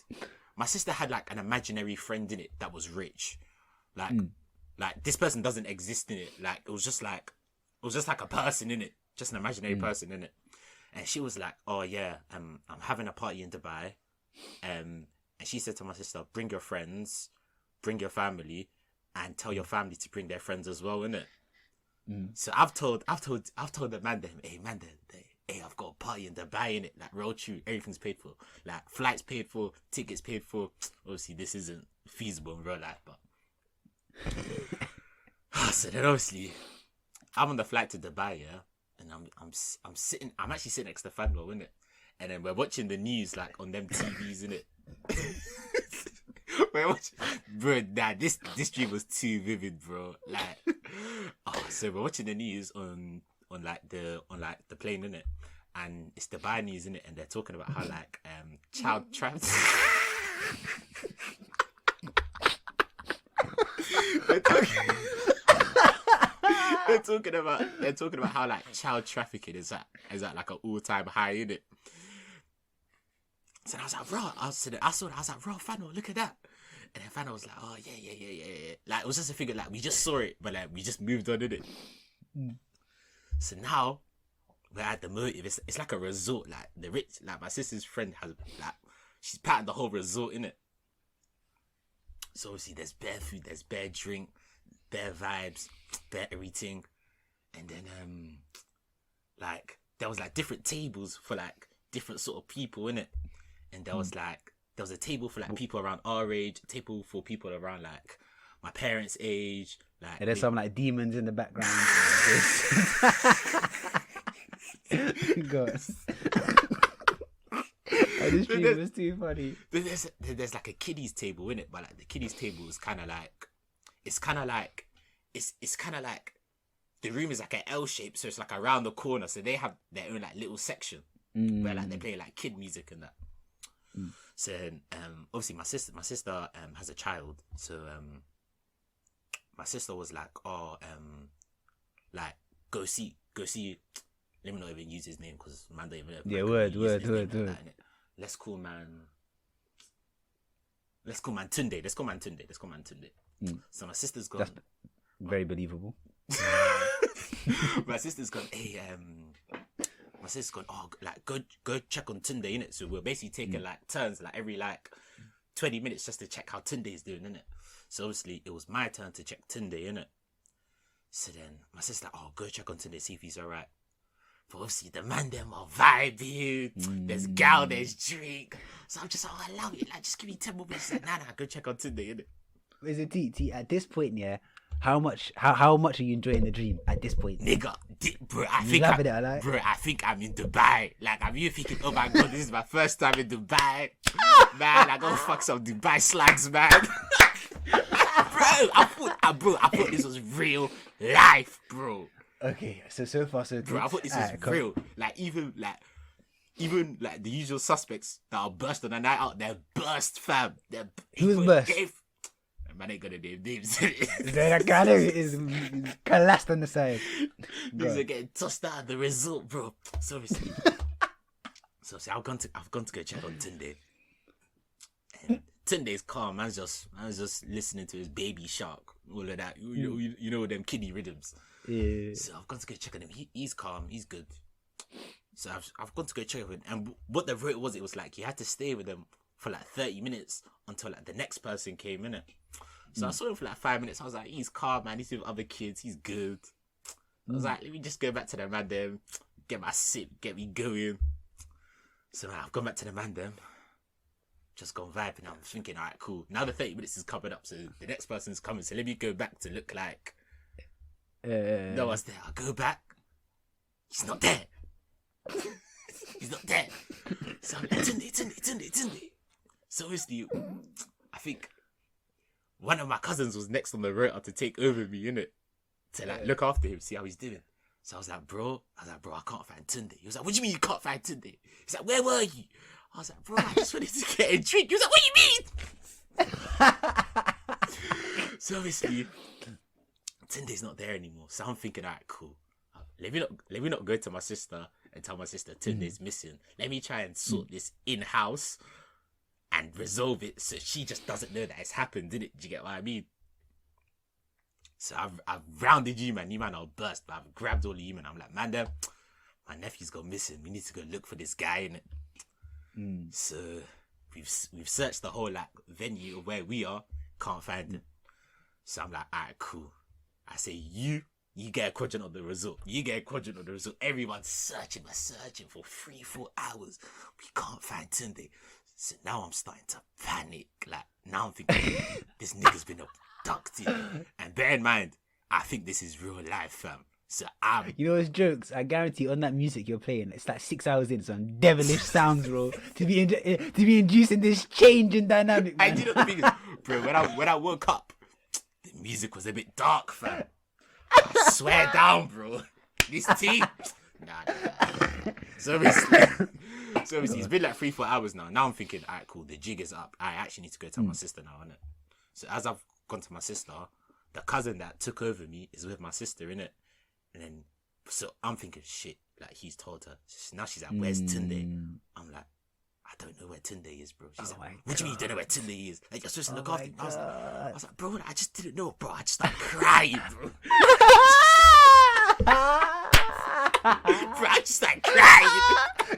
My sister had like an imaginary friend in it that was rich, like this person doesn't exist in it. Like it was just like a person in it, just an imaginary person in it. And she was like, "Oh yeah, I'm having a party in Dubai," and she said to my sister, "Bring your friends, bring your family, and tell your family to bring their friends as well, innit?" So I've told the man them, hey, I've got a party in Dubai, innit? Like real true, everything's paid for, like flights paid for, tickets paid for. Obviously, this isn't feasible in real life, but so then obviously, I'm on the flight to Dubai, yeah, and I'm actually sitting next to Fanuel, innit? And then we're watching the news like on them TVs, innit? We're watching, bro. Nah, this dream was too vivid, bro. Like, so we're watching the news on the plane, innit? And it's Dubai news, innit? And they're talking about how like child traps. They're talking about how like child trafficking is at like an all-time high, innit? So I was like, bro, I saw that, I was like, bro, Fanuel, look at that. And then Fanuel was like, oh yeah. Like it was just a figure, like we just saw it, but like we just moved on, innit? So now we're at the motive. It's like a resort, like the rich, like my sister's friend has like she's patterned the whole resort, innit? So obviously there's bare food, there's bare drink, bare vibes, bare everything. And then like there was like different tables for like different sort of people, innit? And there was a table for like people around our age, a table for people around like my parents' age. Like And there's some like demons in the background. Go on. Oh, this stream was too funny. There's like a kiddies table in it, but like the kiddies table is kind of like it's kind of like the room is like an L shape, so it's like around the corner. So they have their own like little section where like they play like kid music and that. So obviously my sister has a child, so my sister was like, like go see. Let me not even use his name because man don't even know. Yeah, word. Let's call man Tunde. So my sister's gone. That's very believable. My sister's gone. Hey, my sister's gone. Oh, like go check on Tunde, innit? So we're basically taking like turns, like every like 20 minutes just to check how Tunde is doing, innit? So obviously it was my turn to check Tunde, innit? So then my sister's like, oh, go check on Tunde, see if he's alright. But obviously the man them are vibing. There's gal, there's drink. So I'm just like, oh, I love it. Like, just give me 10 more minutes. Like, nah, go check on Tunde, innit? Is it T? At this point, yeah, how much are you enjoying the dream at this point? Nigga, bro, I think I'm in Dubai. Like, I'm you thinking, oh my god, this is my first time in Dubai. Man, I gotta fuck some Dubai slags, man. I thought this was real life, bro. Okay, so far so good. Bro, I thought this was real. Like, even like the usual suspects that are burst on a night out, they're burst, fam. Who's burst? Man ain't gonna name names. That guy is collapsed on the side. These are getting tossed out of the resort, bro. So obviously, I've gone to go check on Tunde. And Tunde's calm. Man's just listening to his Baby Shark, all of that. You know them kiddie rhythms. Yeah. So I've gone to go check on him. He's calm. He's good. So I've gone to go check on him. And what the route was, it was like you had to stay with him for like 30 minutes until like the next person came in it. So I saw him for like 5 minutes. I was like, he's calm, man. He's with other kids. He's good. I was like, let me just go back to the man them, get my sip, get me going. So man, I've gone back to the man them, just gone vibing. I'm thinking, all right, cool. Now the 30 minutes is covered up, so the next person's coming. So let me go back to look like no one's there. I go back. He's not there. He's not there. So I'm like, Tunde. So obviously, I think one of my cousins was next on the rotor to take over me, innit? To like look after him, see how he's doing. So I was like, bro, I can't find Tunde. He was like, what do you mean you can't find Tunde? He's like, where were you? I was like, bro, I just wanted to get a drink. He was like, what do you mean? So obviously, Tunde's not there anymore. So I'm thinking, all right, cool. Let me not go to my sister and tell my sister Tunde's missing. Let me try and sort this in-house and resolve it so she just doesn't know that it's happened, didn't it? Do you get what I mean? So I've rounded you, man. You man, I'll burst. But I've grabbed all of you, man. I'm like, man, my nephew's gone missing. We need to go look for this guy, innit? So we've searched the whole like venue of where we are. Can't find him. So I'm like, alright, cool. I say, you get a quadrant of the result. Everyone's searching for 3-4 hours. We can't find Tunde. So now I'm starting to panic. Like, now I'm thinking, this nigga's been abducted. And bear in mind, I think this is real life, fam. So You know, it's jokes. I guarantee on that music you're playing, it's like 6 hours in, some devilish sounds, bro. to be inducing this change in dynamic, man. I do know the thing is, bro, when I woke up, the music was a bit dark, fam. I swear down, bro. This team. Nah. So obviously, it's been like 3-4 hours now. Now I'm thinking, alright, cool, the jig is up. I actually need to go tell my sister now, innit? So as I've gone to my sister, the cousin that took over me is with my sister, innit? And then, so I'm thinking, shit, like he's told her. So now she's like, where's Tunde? I'm like, I don't know where Tunde is, bro. She's like, what do you mean you don't know where Tunde is? Like, you're supposed to look after him. I was like, bro, I just didn't know, bro. I just started crying, bro. Bro, I just started crying.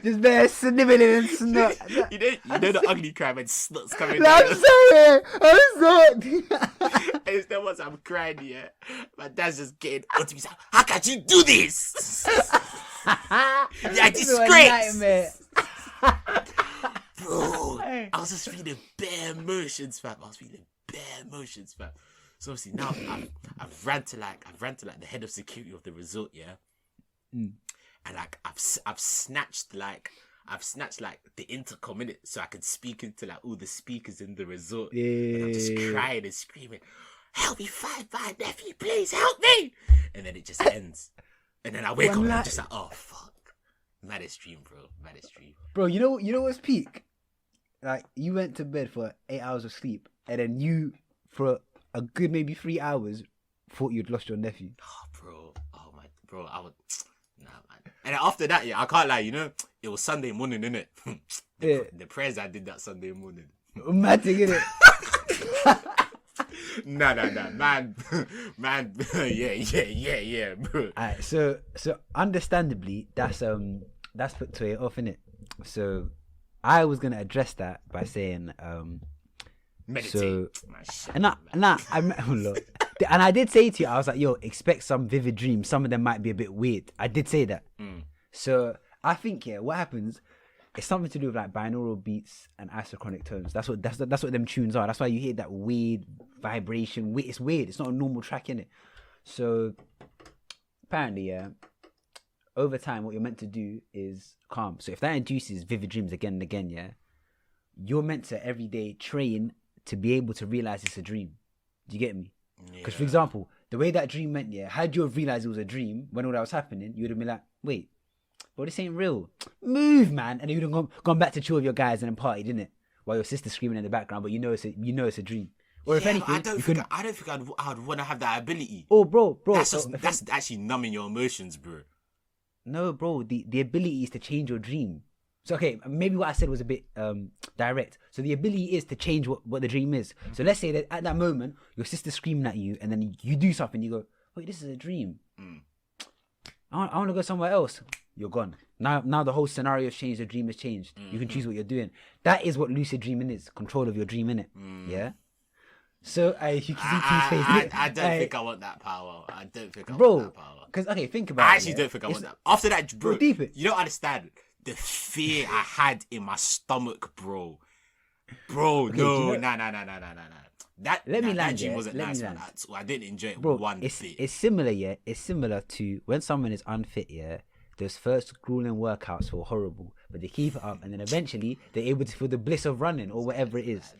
Just bare sniveling and snot. you know the ugly cry when snot's coming No, down. I'm sorry. It's the ones I'm crying, yeah. My dad's just getting onto me. He's like, how can you do this? Yeah, disgrace. Bro, I was just feeling bare emotions, fam. So obviously now I've ran to the head of security of the resort, yeah. And like I've snatched the intercom in it so I can speak into like all the speakers in the resort. Yeah. And I'm just crying and screaming, help me find my nephew, please help me. And then it just ends. And then I wake up and I'm just like, oh fuck. Maddest dream, bro. Bro, you know what's peak? Like, you went to bed for 8 hours of sleep, and then you, for a good maybe 3 hours, thought you'd lost your nephew. Bro, I would, nah, man. And after that, yeah, I can't lie, you know, it was Sunday morning, innit? The prayers I did that Sunday morning. Mad thing, innit? Nah, man, yeah, bro. Alright, so understandably, that's put Toye off, innit? So I was gonna address that by saying, meditate. So, and I did say to you, I was like, yo, expect some vivid dreams. Some of them might be a bit weird. I did say that. So I think, yeah, what happens, it's something to do with like binaural beats and isochronic tones. That's what them tunes are. That's why you hear that weird vibration. It's weird. It's not a normal track, innit? So apparently, yeah, over time, what you're meant to do is calm. So if that induces vivid dreams again and again, yeah, you're meant to every day train to be able to realize it's a dream. Do you get me? Because, for example, the way that dream went, yeah, had you have realized it was a dream when all that was happening, you would have been like, wait, bro, this ain't real. Move, man. And you would have gone back to chill with your guys and then party, didn't it? While your sister's screaming in the background, but you know it's a dream. Or if anything, I don't think I'd want to have that ability. Oh, bro, that's actually numbing your emotions, bro. No, bro, the ability is to change your dream. So okay, maybe what I said was a bit direct. So the ability is to change what the dream is. So let's say that at that moment your sister's screaming at you, and then you do something. You go, wait, this is a dream. I want to go somewhere else. You're gone. Now the whole scenario has changed. The dream has changed. You can choose what you're doing. That is what lucid dreaming is. Control of your dream, innit? Yeah. So you can see T's face. I don't think I want that power. I don't think I bro, want that power. Because okay, think about it. I actually don't think I want that. After that, bro, deep it. you don't understand the fear I had in my stomach, bro. Bro, Okay, no, you know- nah. That land, dream yeah? wasn't Let me nice, land. man. So I didn't enjoy it Bro, one it's bit. similar, yeah. It's similar to when someone is unfit, yeah. Those first grueling workouts feel horrible, but they keep it up, and then eventually they're able to feel the bliss of running or whatever it is.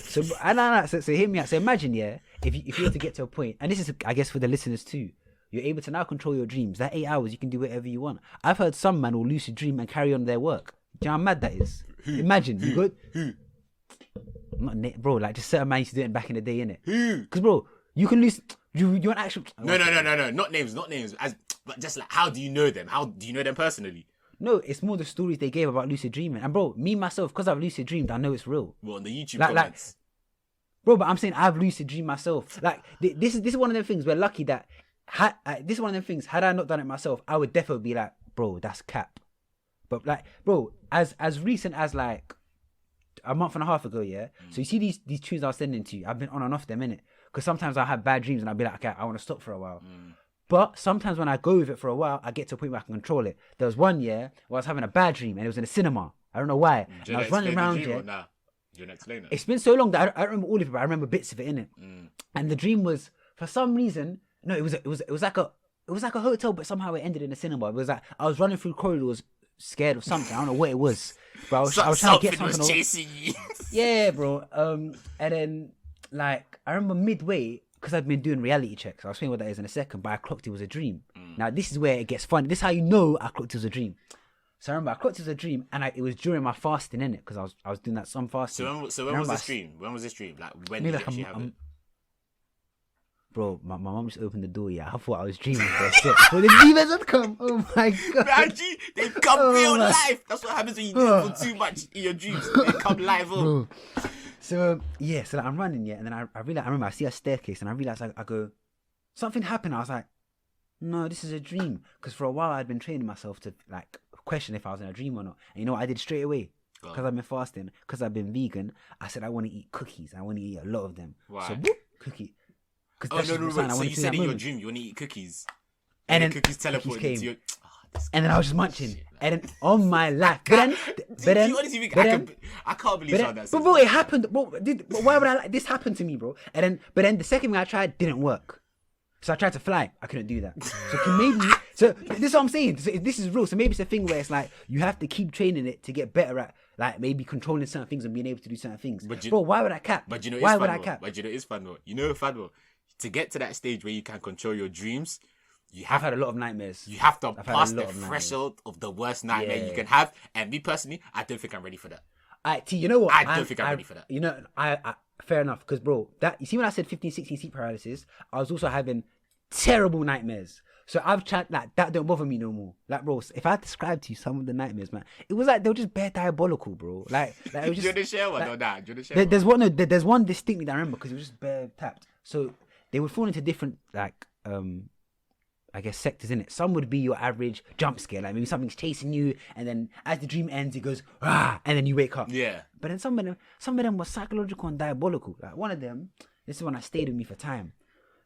So hear me out. So imagine, yeah, if you were to get to a point, and this is, I guess, for the listeners too, you're able to now control your dreams. That 8 hours, you can do whatever you want. I've heard some man will lucid dream and carry on their work. Do you know how mad that is? Imagine you go. Bro, like just certain man used to do it back in the day, innit? Because bro, you can lose. You want actual? No. Not names. But just like, how do you know them? How do you know them personally? No, it's more the stories they gave about lucid dreaming. And bro, me myself, because I've lucid dreamed, I know it's real. Well, on the YouTube Like- comments. Bro, but I'm saying I've lucid dreamed myself. Like this is one of them things. We're lucky that this is one of them things. Had I not done it myself, I would definitely be like, bro, that's cap. But like, bro, as recent as like a month and a half ago, yeah. So you see these tunes I was sending to you. I've been on and off them, innit? Because sometimes I have bad dreams and I'll be like, okay, I want to stop for a while. But sometimes when I go with it for a while, I get to a point where I can control it. There was one year where I was having a bad dream and it was in a cinema. I don't know why. And I was running around, yeah. Nah, do you want to explain it? It's been so long that I don't remember all of it, but I remember bits of it, innit? And the dream was, for some reason, no, it was like a hotel, but somehow it ended in a cinema. It was like I was running through corridors, scared of something. I don't know what it was, but I was trying to get something. Was chasing you. Yeah, bro. And then like I remember midway, because I've been doing reality checks. I'll explain what that is in a second, but I clocked it was a dream. Now this is where it gets fun. This is how you know I clocked it was a dream. So I remember I clocked it was a dream, and it was during my fasting, innit? Because I was doing that some fasting. So when was this dream? When was this dream? Like when did you actually have it? Bro, my mom just opened the door, yeah. I thought I was dreaming for a sec. But the demons had come. Oh my god. Reggie, they come real life. That's what happens when you do it for too much in your dreams. They come live up. So yeah, so like, I'm running, yeah, and then I realize, I remember I see a staircase, and I realize I go, something happened. I was like, no, this is a dream. Because for a while I'd been training myself to like question if I was in a dream or not. And you know what I did straight away? Because I've been fasting, because I've been vegan, I said I want to eat cookies. I want to eat a lot of them. Why? So whoop, cookie. Oh no! So you said in your dream you want to eat cookies, and then cookies teleported into your. And then I was just munching, and then on my life. But then, you honestly think I can't believe how that's. But bro, it happened. Bro, why would I like this happened to me, bro? And then the second thing I tried didn't work. So I tried to fly. I couldn't do that. So this is what I'm saying. So this is real. So maybe it's a thing where it's like you have to keep training it to get better at like maybe controlling certain things and being able to do certain things. Bro, why would I cap? But you know, why would I cap? But you know, it's fun though. You know, fun though. To get to that stage where you can control your dreams, I've had a lot of nightmares. You have to pass the threshold of the worst nightmare you can have. And me personally, I don't think I'm ready for that. You know what? I don't think I'm ready for that. You know, I fair enough. Because bro, that you see when I said 15, 16 sleep paralysis, I was also having terrible nightmares. So I've tried like that. Don't bother me no more. Like bro, if I describe to you some of the nightmares, man, it was like they were just bare diabolical, bro. Like it was just. Do you want to share one or not? Do you want to share there's one. No, there's one distinctly that I remember because it was just bare tapped. So they would fall into different like I guess sectors in it. Some would be your average jump scare, like maybe something's chasing you, and then as the dream ends, it goes ah, and then you wake up. Yeah. But then some of them were psychological and diabolical. Like one of them, this is one that stayed with me for time.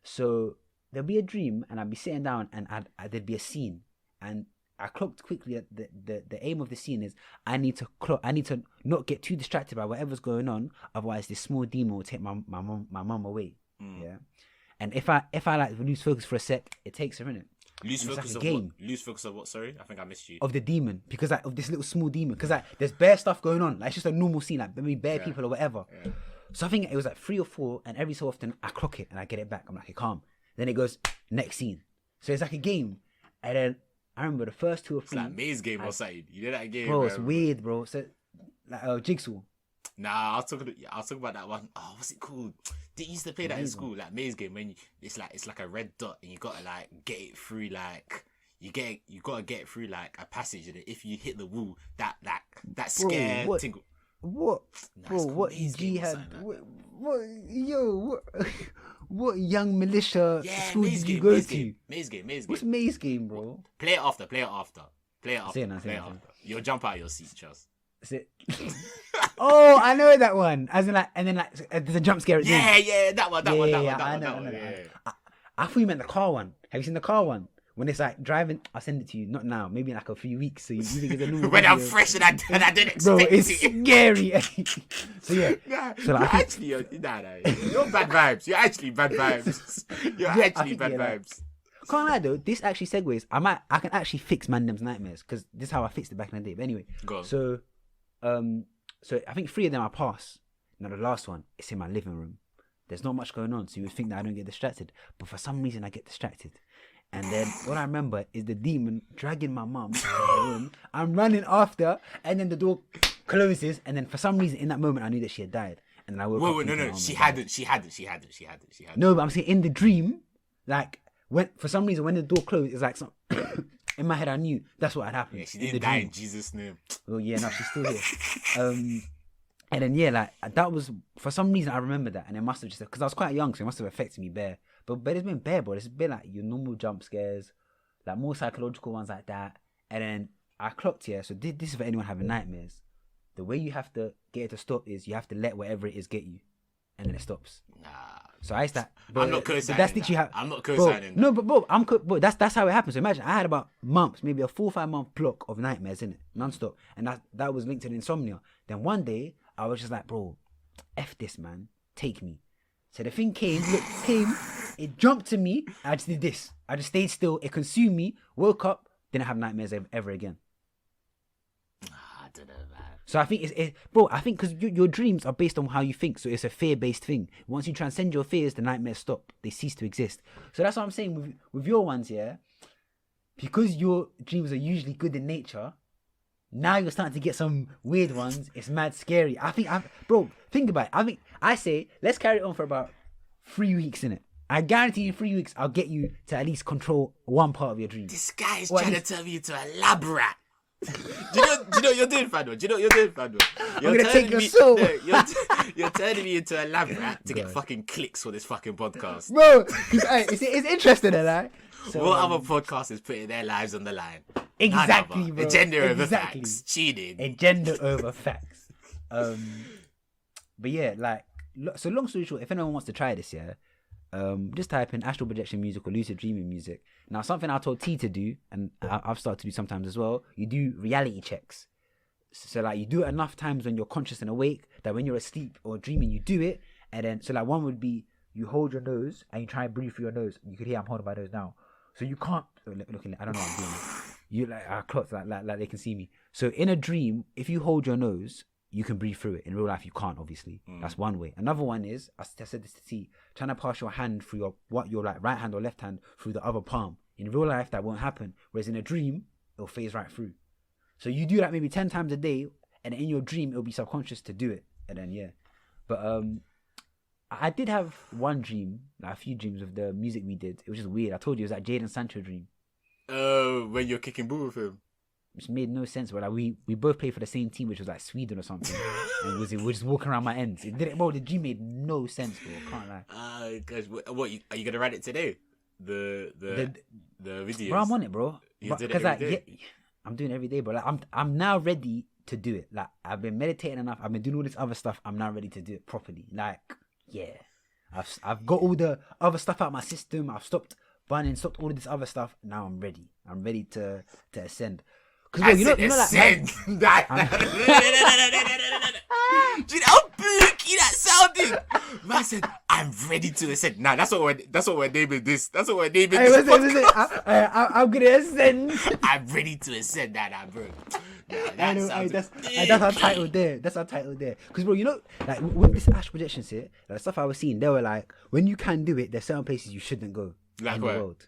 So there'll be a dream, and I'd be sitting down, and there'd be a scene, and I clocked quickly that the aim of the scene is I need to not get too distracted by whatever's going on, otherwise this small demon will take my mum away. Yeah. And if I like lose focus for a sec, it takes her in it. Lose focus of what? Lose focus of what? Sorry, I think I missed you. Of the demon, because like of this little small demon, because like there's bare stuff going on. Like it's just a normal scene, like maybe bare people or whatever. Yeah. So I think it was like 3 or 4, and every so often I clock it and I get it back. I'm like, okay, calm. Then it goes next scene. So it's like a game, and then I remember the first 2 or 3. It's like maze game or something. You did that game, bro. It's weird, bro. So like Jigsaw. Nah, I was talking about that one. Oh, what's it called? They used to play that in school, like maze game. When it's like a red dot, and you gotta like get it through. Like you gotta get through like a passage, and if you hit the wall, that Bro, scare what? tingle. What, Nah, bro? it's called What Maze G Game or had? something like that. What young militia Yeah, school Maze did you Game, go Maze to? Game, Maze Game, Maze Game. What's Maze Game, bro? Play it after. Play it after. Say it now, say it now. You'll jump out of your seat, Charles. Is it? Oh, I know that one. As in like, and then like, there's a jump scare at the end. Yeah, that one. I know. I thought you meant the car one. Have you seen the car one? When it's like driving, I'll send it to you. Not now, maybe in like a few weeks. So you think it's a normal When I'm video. fresh and I didn't expect Bro, it's it. scary. So yeah. Nah, So like, I think- you're bad vibes. You're actually bad vibes. You're Yeah, I actually think, bad yeah, like- vibes. Can't lie though, this actually segues. I can actually fix Mandem's nightmares because this is how I fixed it back in the day. But anyway, Go on. so I think 3 of them I pass. Now the last one, it's in my living room. There's not much going on, so you would think that I don't get distracted, but for some reason I get distracted. And then what I remember is the demon dragging my mum to the room. I'm running after, and then the door closes, and then for some reason in that moment I knew that she had died. And then I woke up. Whoa, no, thinking, oh she my God. hadn't. No, but I'm saying in the dream, like when for some reason when the door closed, it's like some in my head I knew that's what had happened. Yeah, she in the didn't die dream. in Jesus' name. Well, yeah, no, she's still here. And then yeah, like that was for some reason I remember that, and it must have just because I was quite young, so it must have affected me bare. But it's been bare, bro. It's been like your normal jump scares, like more psychological ones like that. And then I clocked here. So this is for anyone having nightmares. The way you have to get it to stop is you have to let whatever it is get you, and then it stops. Nah. So I used that. I'm not co-signing That's that. you have. I'm not Bro, co-signing that. no, but bro, that's how it happens. So imagine I had about months, maybe a 4 or 5 month block of nightmares in it, non-stop, and that was linked to insomnia. Then one day I was just like, bro, F this, man, take me. So the thing came, it jumped to me. I just did this. I just stayed still. It consumed me. Woke up, didn't have nightmares ever again. I don't know, man. So I think bro. I think because your dreams are based on how you think, so it's a fear-based thing. Once you transcend your fears, the nightmares stop; they cease to exist. So that's what I'm saying with your ones, yeah. Because your dreams are usually good in nature, now you're starting to get some weird ones. It's mad scary. Bro, think about it. I say let's carry it on for about 3 weeks in it. I guarantee you 3 weeks I'll get you to at least control one part of your dream. This guy is Or at trying to least- tell me to a lab rat. do you know what you're doing, Fanuel? You're gonna take your soul. No, you're turning me into a lab rat to get God. fucking clicks for this fucking podcast. Bro, it's interesting, like. So, What other podcast is putting their lives on the line? Exactly, None other. bro. Agenda over Exactly. facts. Cheating. Agenda over facts. But yeah, like, so long story short, if anyone wants to try this, yeah, just type in Astral Projection music or Lucid Dreaming music. Now, something I told T to do, and I've started to do sometimes as well, you do reality checks. So like, you do it enough times when you're conscious and awake that when you're asleep or dreaming, you do it. And then, so like, one would be you hold your nose and you try and breathe through your nose. You could hear I'm holding my nose now. So you can't, looking, I don't know what I'm doing. You like, I clocked like they can see me. So in a dream, if you hold your nose, you can breathe through it. In real life, you can't, obviously. That's one way. Another one is, I said this to T, trying to pass your hand through your like right hand or left hand through the other palm. In real life, that won't happen. Whereas in a dream, it'll phase right through. So you do that maybe 10 times a day, and in your dream, it'll be subconscious to do it. And then, yeah. But I did have one dream, like a few dreams of the music we did. It was just weird. I told you, it was that Jaden Sancho dream. Oh, when you're kicking ball with him. Which made no sense. But like we both played for the same team, which was like Sweden or something. And we're just walking around my ends. It didn't. Bro, the dream made no sense, bro. Can't lie. Guys, what are you gonna write it today? The videos. Bro, I'm on it, bro. You do it Because every day? yeah, I'm doing it every day, bro. Like I'm now ready to do it. Like I've been meditating enough. I've been doing all this other stuff. I'm now ready to do it properly. Like yeah, I've got all the other stuff out of my system. I've stopped stopped all of this other stuff. Now I'm ready. I'm ready to ascend. Because you know like ascend. Do you know how blinky that sounded? Man said, "I'm ready to ascend." Nah, that's what we're naming this. That's what we're naming Hey, this. listen, I'm gonna ascend. I'm ready to ascend. Nah, bro. Nah, I know, sounds that's our title there. That's our title there. Because bro, you know, like with this Astral Projection shit, like stuff I was seeing, they were like, when you can do it, there's certain places you shouldn't go Like in where? the world.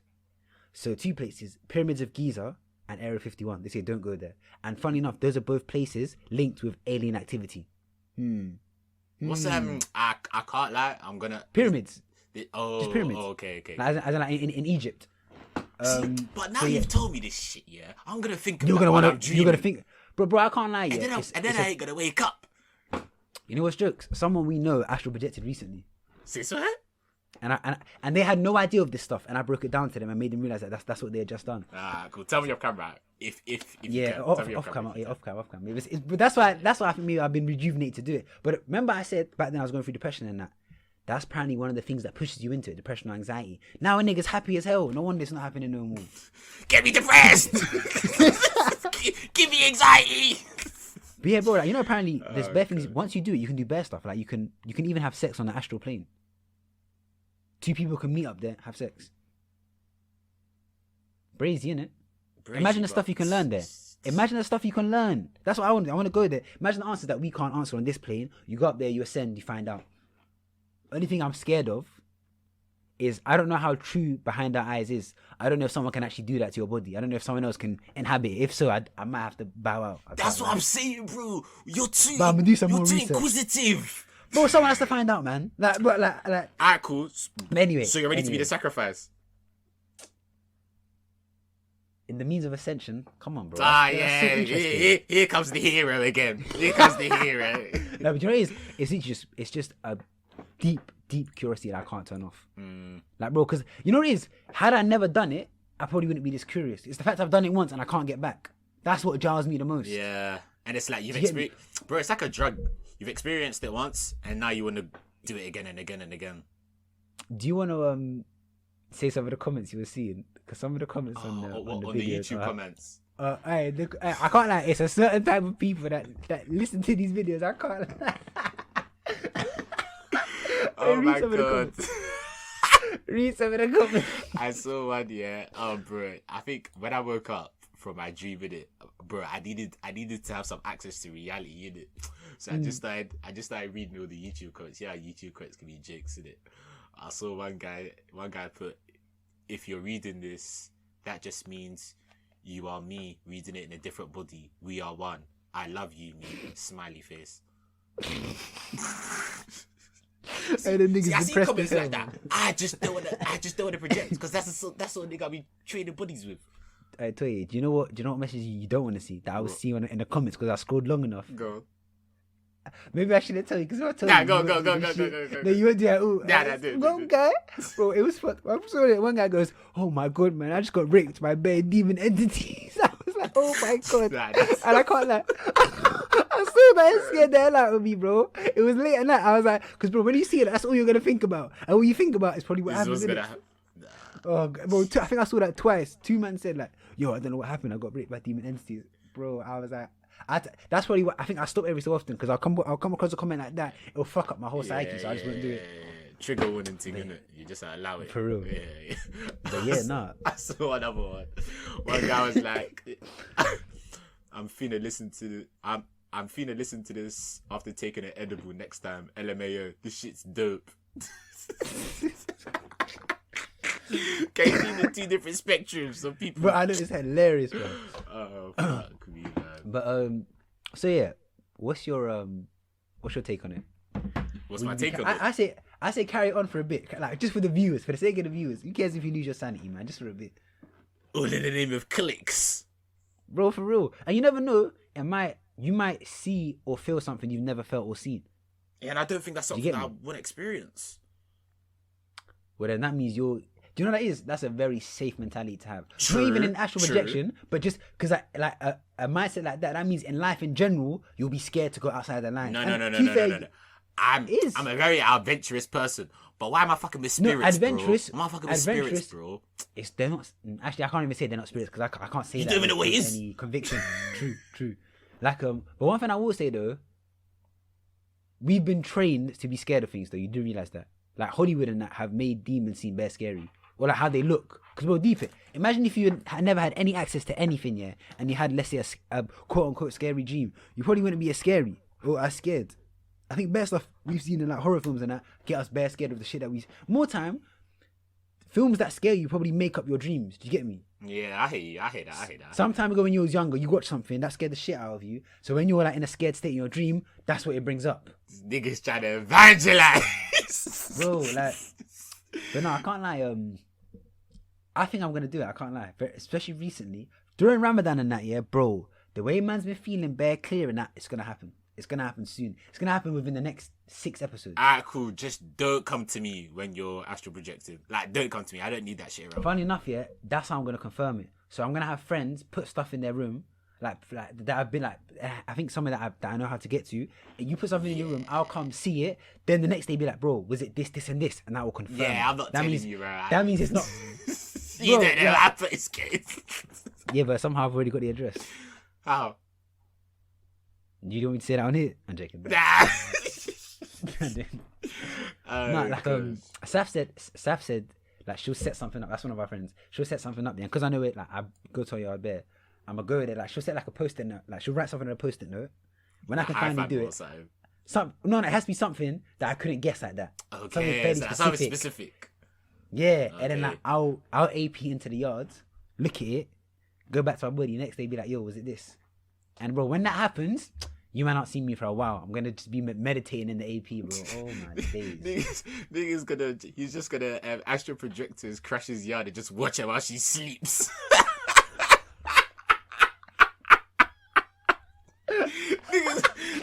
So 2 places, Pyramids of Giza and Area 51. They say don't go there. And funny enough, those are both places linked with alien activity. What's I can't lie. I'm gonna Pyramids. Oh, Just pyramids. okay. Like, as in like in Egypt. But now so, you've told me this shit, yeah. I'm gonna think you're about gonna what I'm want to. dreaming. You're gonna think, bro. I can't lie. And Yeah, then, I ain't gonna wake up. you know what's jokes? Someone we know astral projected recently, Sis, what? and they had no idea of this stuff, and I broke it down to them and made them realize that that's what they had just done. Ah, cool. Tell me your camera. If you Yeah, can. off Tell me your cam, camera. yeah, off cam. But that's why I think maybe I've been rejuvenated to do it. But remember, I said back then I was going through depression and that. That's apparently one of the things that pushes you into it, depression or anxiety. Now a nigga's happy as hell. No wonder it's not happening no more. Get me depressed. Give me anxiety. But yeah, bro, like, you know, apparently there's bare things. Once you do it, you can do bare stuff. Like you can even have sex on the astral plane. Two people can meet up there, have sex. Brazy, innit? Imagine the stuff you can learn there. Imagine the stuff you can learn. That's what I want. I want to go there. Imagine the answers that we can't answer on this plane. You go up there, you ascend, you find out. Only thing I'm scared of is I don't know how true behind our eyes is. I don't know if someone can actually do that to your body. I don't know if someone else can inhabit it. If so, I might have to bow out. That's what I'm saying, bro. You're too. But I'm gonna do some more too research. inquisitive. Bro, someone has to find out, man. Like. Alright, cool. But anyway. So you're ready to be the sacrifice? In the means of ascension, come on, bro. Ah, That's so yeah. interesting. Here comes the hero again. Here comes the hero. No, but you know what it is? It's just a deep curiosity that I can't turn off. Like, bro, because you know what it is? Had I never done it, I probably wouldn't be this curious. It's the fact I've done it once and I can't get back. That's what jars me the most. Yeah, and it's like you've experienced, bro. It's like a drug. You've experienced it once, and now you want to do it again and again and again. Do you want to say some of the comments you were seeing? Because some of the comments on the videos, YouTube comments. I can't lie. It's a certain type of people that listen to these videos. I can't lie. Oh my god. Read some of the comments. I saw one, yeah. Oh, bro. I think when I woke up from my dream in it, bro, I needed to have some access to reality in it. So I just started reading all the YouTube quotes. Yeah, YouTube quotes can be jokes in it. I saw one guy put, if you're reading this, that just means you are me reading it in a different body. We are one. I love you, me. Smiley face. Hey, the niggas See, I see depressed comments as like hell, that. I just don't want to project because that's what nigga I be trading buddies with. I tell you, do you know what message you don't want to see that I was seeing in the comments because I scrolled long enough? Go. Maybe I shouldn't tell you because if I tell Nah, you, go. No, you won't do that. Ooh, Nah, do one it. guy, bro, it was fun. I'm sorry. One guy goes, "Oh my god, man, I just got raped by bare demon entities." I was like, "Oh my god," Nah, and I can't lie. I saw that it scared the hell out of me, bro. It was late at night. I was like, because bro, when you see it, that's all you're gonna think about, and all you think about is probably what happens. Oh, bro, I think I saw that twice. Two men said like, "Yo, I don't know what happened. I got raped by demon entities." Bro, I was like, that's probably what I think. I stop every so often because I'll come across a comment like that. It'll fuck up my whole psyche, so I just won't do it. Trigger warning thing, innit? You just allow it. For real. Yeah. But yeah, nah. I saw another one. One guy was like, I'm finna listen to this after taking an edible next time. LMAO, this shit's dope. Can you see the two different spectrums of people? But I know it's hilarious, bro. Oh, fuck me, man. But so yeah, what's your take on it? What's my take on it? I say carry on for a bit, like just for the viewers, for the sake of the viewers. Who cares if you lose your sanity, man? Just for a bit. All in the name of clicks. Bro, for real. And you never know, you might see or feel something you've never felt or seen. Yeah, and I don't think that's something that I want to experience. Well, then that means do you know what that is? That's a very safe mentality to have. True, Not even in astral projection, but just because a mindset like that means in life in general, you'll be scared to go outside the line. No. I'm a very adventurous person, but why am I fucking with spirits, adventurous, bro? Am I fucking with spirits, bro? They're not. Actually, I can't even say they're not spirits because I can't say you that. You don't even know what it is. Any conviction. True. Like but one thing I will say though, we've been trained to be scared of things. Though you do realize that, like Hollywood and that have made demons seem bare scary, or like how they look. Because we'll deep it. Imagine if you had never had any access to anything, yeah, and you had, let's say, a quote unquote scary dream. You probably wouldn't be as scary or as scared. I think bare stuff we've seen in like horror films and that get us bare scared of the shit that we. More time, films that scare you probably make up your dreams. Do you get me? Yeah, I hear that. Some time ago when you was younger, you watched something that scared the shit out of you. So when you're like in a scared state in your dream, that's what it brings up. Niggas trying to evangelize. Bro, like, but no, I can't lie. I think I'm gonna do it. I can't lie. But especially recently during Ramadan and that, yeah, bro. The way man's been feeling bare clear and that, it's gonna happen. It's gonna happen soon. It's gonna happen within the next 6 episodes. Alright, cool. Just don't come to me when you're astral projecting. Like, don't come to me. I don't need that shit around. Funny enough, yeah, that's how I'm gonna confirm it. So I'm gonna have friends put stuff in their room, like that I've been like, I think something that I know how to get to. And you put something in your room, I'll come see it. Then the next day be like, bro, was it this, and this, and that will confirm. Yeah, I'm not that telling means, you, bro. That means it's not. You Bro, don't know yeah. how to escape. Yeah, but somehow I've already got the address. How? You don't want me to say that on here? I'm joking. Nah. No, like Saf said like she'll set something up. That's one of our friends. She'll set something up there, because I know it. Like I go to your bed, I'm gonna go there. Like she'll set like a post-it note. Like she'll write something on a post-it note. When I can finally do it, no, it has to be something that I couldn't guess like that. Okay, so that's something specific. Yeah, Okay. and then like I'll AP into the yards, look at it, go back to my buddy. Next day, be like, yo, was it this? And bro, when that happens, you might not see me for a while. I'm gonna just be meditating in the AP, bro. Oh my days. He's just gonna astral project his crash his yard and just watch her while she sleeps.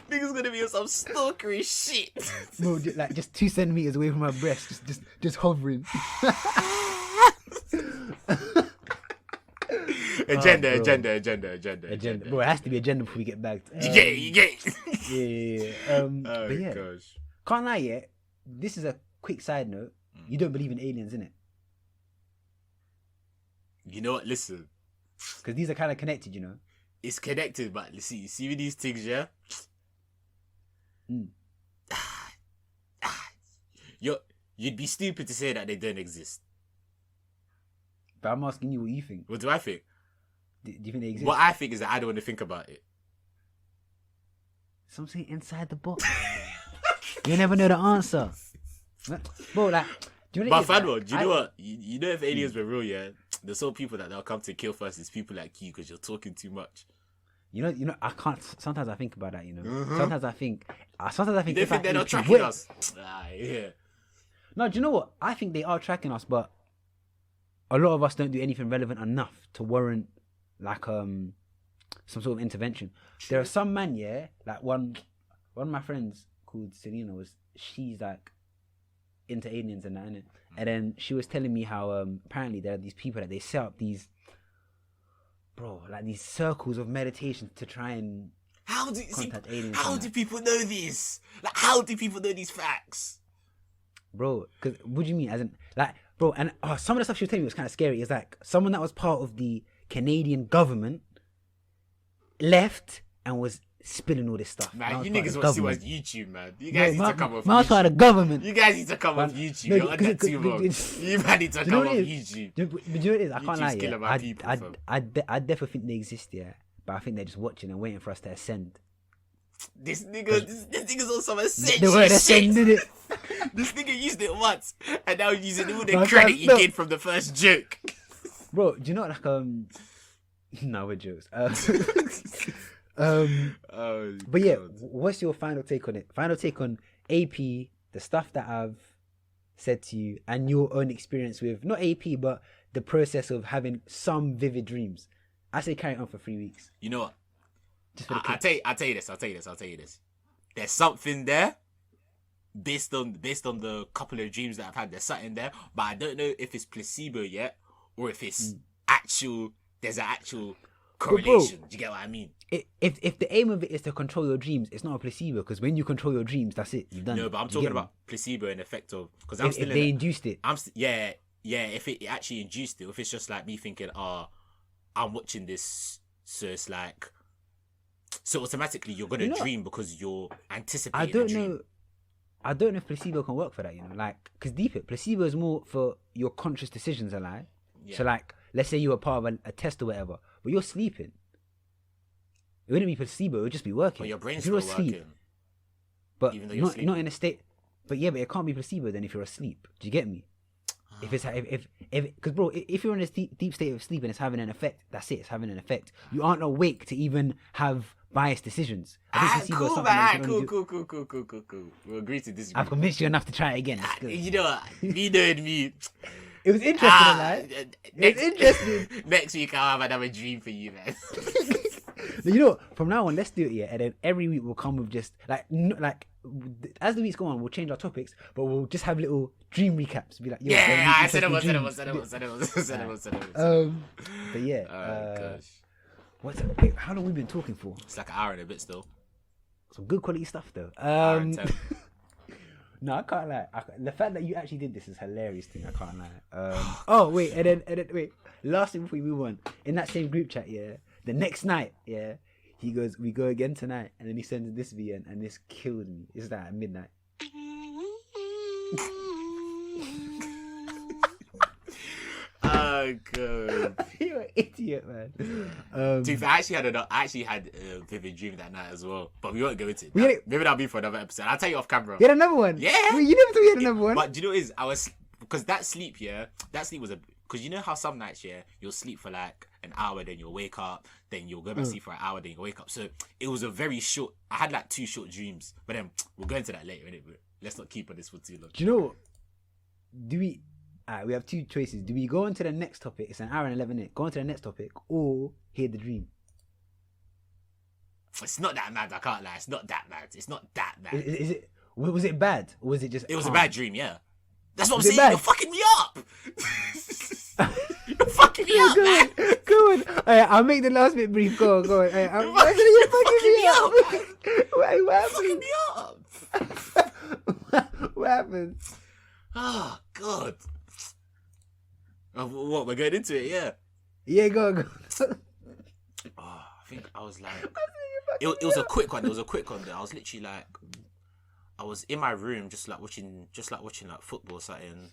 niggas gonna be on some stalkery shit. Bro, like just 2 centimeters away from her breast, just hovering. Agenda. Bro, it has to be agenda before we get bagged. You get it. Yeah. Oh But yeah, gosh. can't lie yet. This is a quick side note. You don't believe in aliens, innit? You know what? Listen, Because these are kind of connected, you know. it's connected, but see with these things, yeah. Mm. You'd be stupid to say that they don't exist. But I'm asking you what you think. What do I think? Do you think they exist? What I think is that I don't want to think about it. Something inside the box. You never know the answer. Bro, like, do you know But what it is? Fanuel, do you know what? You know if aliens were real, yeah, the sort of people that they'll come to kill first is people like you because you're talking too much. You know, I can't. Sometimes I think about that. You know, Mhm. sometimes I think. You don't think they're not tracking wait. us? Yeah. No, do you know what? I think they are tracking us, but a lot of us don't do anything relevant enough to warrant like some sort of intervention. There are some man, yeah, like one of my friends called Selena she's like into aliens and that, innit? And then she was telling me how apparently there are these people that they set up these, bro, like these circles of meditation to try and contact aliens. How do people know this? Like, how do people know these facts? Bro, because what do you mean? As in, like, bro, and some of the stuff she was telling me was kind of scary. It's like someone that was part of the Canadian government left and was spilling all this stuff. Man, you niggas want to see what's YouTube, man. You guys need to come off man's part of the government. You guys need to come off YouTube. You're on that too long. You man need to come off YouTube. But you know what it is? I can't lie. killing my people, fam. I definitely think they exist, yeah. But I think they're just watching and waiting for us to ascend. This nigga's on some ascension The word shit. ascended it. This nigga used it once, and now he's using all the No, credit he no. gained from the first joke. Bro, do you know what, like no, we're jokes. Oh, But yeah, God. what's your final take on it? Final take on AP, the stuff that I've said to you, and your own experience with not AP, but the process of having some vivid dreams. I say carry on for 3 weeks. You know what? Just for the I'll tell you this. There's something there. Based on the couple of dreams that I've had, there's something there, but I don't know if it's placebo yet or if it's actual. There's an actual correlation. Do you get what I mean? If the aim of it is to control your dreams, it's not a placebo, because when you control your dreams, that's it. You've done. No, it. but I'm Do you talking get me? about placebo and effect of, because If they induced it. Yeah. If it actually induced it, if it's just like me thinking, I'm watching this, so it's like, so automatically you're gonna dream because you're anticipating. I don't know if placebo can work for that, you know, like, because placebo is more for your conscious decisions, alive. Yeah. So like, let's say you were part of a test or whatever, but you're sleeping. It wouldn't be placebo; it would just be working. But your brain's If still you're asleep, working. but even though you're sleeping. not in a state. But yeah, but it can't be placebo then if you're asleep. Do you get me? If it's because bro, if you're in a deep state of sleep and it's having an effect, that's it. It's having an effect. You aren't awake to even have biased decisions. I think placebo is something that you can only do. Cool. We'll agree to disagree. I've convinced you enough to try it again. Let's go. You know what? Me knowing me, It was interesting, like. It was interesting. Next week I'll have another dream for you, man. You know, from now on, let's do it, yeah. And then every week we'll come with just as the weeks go on, we'll change our topics, but we'll just have little dream recaps. Be like, I said it was. But yeah. Oh gosh. Wait, how long have we been talking for? It's like an hour and a bit still. Some good quality stuff though. Hour and 10. No, I can't lie. The fact that you actually did this is hilarious to me. I can't lie. Oh wait, and then wait. Last thing before we move on, in that same group chat, yeah. The next night, yeah, he goes, "We go again tonight," and then he sends this video, and this killed me. It's that at midnight. Oh god, You're an idiot, man. Dude, I actually had a vivid dream that night as well, but we won't go into it. Maybe that'll be for another episode. I'll tell you off camera. You had another one? Yeah. Wait, you never told me you had another one. But do you know what it is? I was because that sleep was because you know how some nights you'll sleep for like an hour, then you'll wake up, then you'll go back to sleep for an hour, then you'll wake up. So it was a very short. I had like 2 short dreams, but then we'll go into that later. Innit? Let's not keep on this for too long. Do you know what? We have 2 choices. Do we go on to the next topic? It's an hour and 11 minutes. Go on to the next topic, or hear the dream. It's not that mad. I can't lie. It's not that mad. It's not that bad. Is it? Was it bad, or was it just? It was a bad dream. Yeah. That's what I'm Was it saying. bad? You're fucking me up. You're fucking me up, man. Go on. I'll make the last bit brief. Go on. You're fucking me up. What Fucking happened? me up. What happened? Oh god. What, we're going into it, yeah. Yeah, go. Oh, I think I was like, it was a quick one. It was a quick one. There, I was literally like, I was in my room, just like watching like football or something,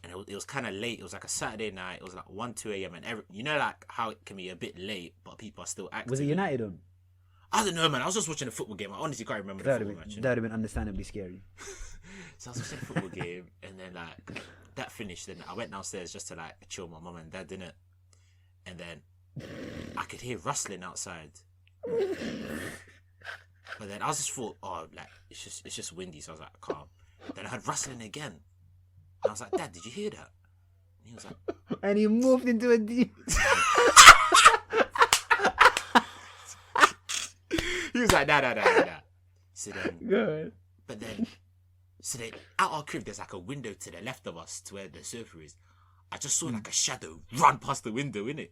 and it was kind of late. It was like a Saturday night. It was like 1-2 a.m. and you know like how it can be a bit late, but people are still active. Was it United on? I don't know, man. I was just watching a football game. I honestly can't remember the football match. That would have been understandably scary. So I was watching a football game, and then like that finished. Then I went downstairs just to like chill with my mum and dad, didn't it? And then I could hear rustling outside. But then I just thought, oh, like it's just windy. So I was like, calm. Then I heard rustling again. And I was like, Dad, did you hear that? And he was like, and he moved into a deep. He was like, nah. So then, good. But then, so then out our crib, there's like a window to the left of us to where the sofa is. I just saw like a shadow run past the window, innit?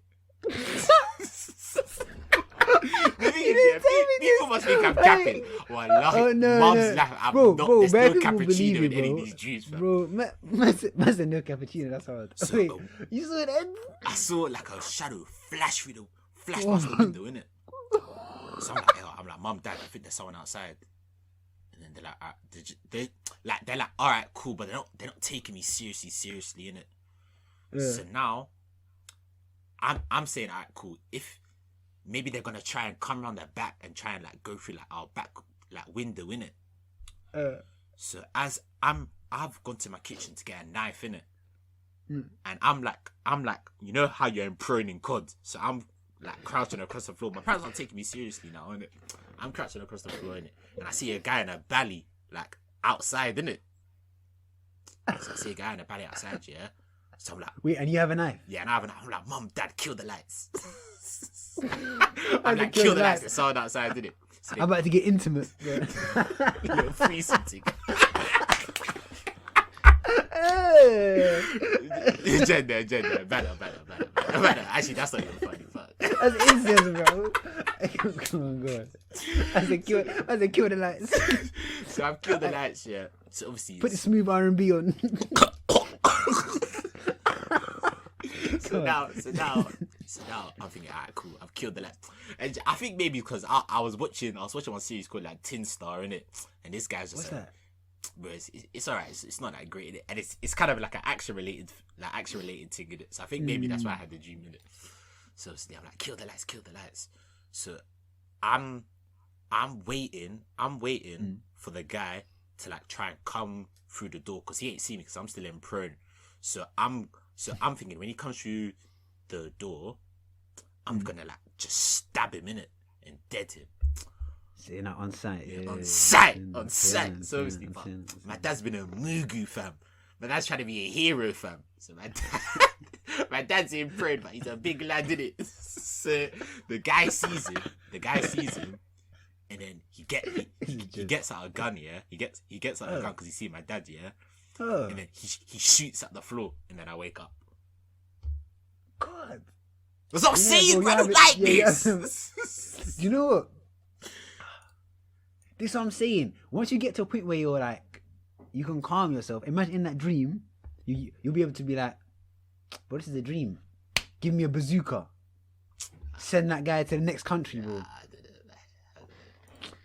People must think I'm capping. Well, Mum's laughing. There's no cappuccino in any of these dreams, fam. Bro, man said no cappuccino, that's hard. So, wait, you saw that? I saw like a shadow flash past the window, innit? So I'm like, Mum, Dad, I think there's someone outside. And then they're like, all right, cool, but they're not taking me seriously, innit? Yeah. So now, I'm saying, all right, cool. If maybe they're gonna try and come around their back and try and like go through like our back like window, innit? So as I've gone to my kitchen to get a knife, innit? And I'm like, you know how you're prone in COD? So I'm like crouching across the floor. My parents aren't taking me seriously now, innit? I'm crouching across the floor, innit? And I see a guy in a bally like outside, innit? So I see a guy in a bally outside, yeah. So I'm like, wait, and you have a knife? Yeah, and I have a knife. I'm like, Mum, Dad, kill the lights. I'm like, kill the lights. There's someone outside, did it? So I'm about to get intimate. Yeah. Little free sitting. Gender. Better. Actually, that's not even funny. That's incest, bro. Come on, go on. I said kill the lights. So I've killed the lights, yeah. So obviously, put the smooth R&B on. So now I'm thinking, alright, cool. I've killed the lights, and I think maybe because I was watching one series called like Tin Star, innit? And this guy's just what's that? It's alright. It's not that great, innit? And it's kind of like an action related thing, innit? So I think maybe that's why I had the dream, innit? So I'm like, kill the lights. So I'm waiting for the guy to like try and come through the door because he ain't seen me because I'm still in prone. So I'm thinking when he comes through the door, I'm gonna like just stab him in it and dead him. So you're not on site. On site. So obviously, my dad's been a mugu, fam. my dad's trying to be a hero, fam. So my dad's in pride, but he's a big lad, in it. So the guy sees him, and then he gets out a gun, yeah. He gets out a gun because he see my dad, yeah. And then he shoots at the floor, and then I wake up. God. That's what I'm saying, bro. I don't like this. Yeah. You know what? This is what I'm saying. Once you get to a point where you're like, you can calm yourself. Imagine in that dream, you'll be able to be like, bro, this is a dream. Give me a bazooka. Send that guy to the next country, bro.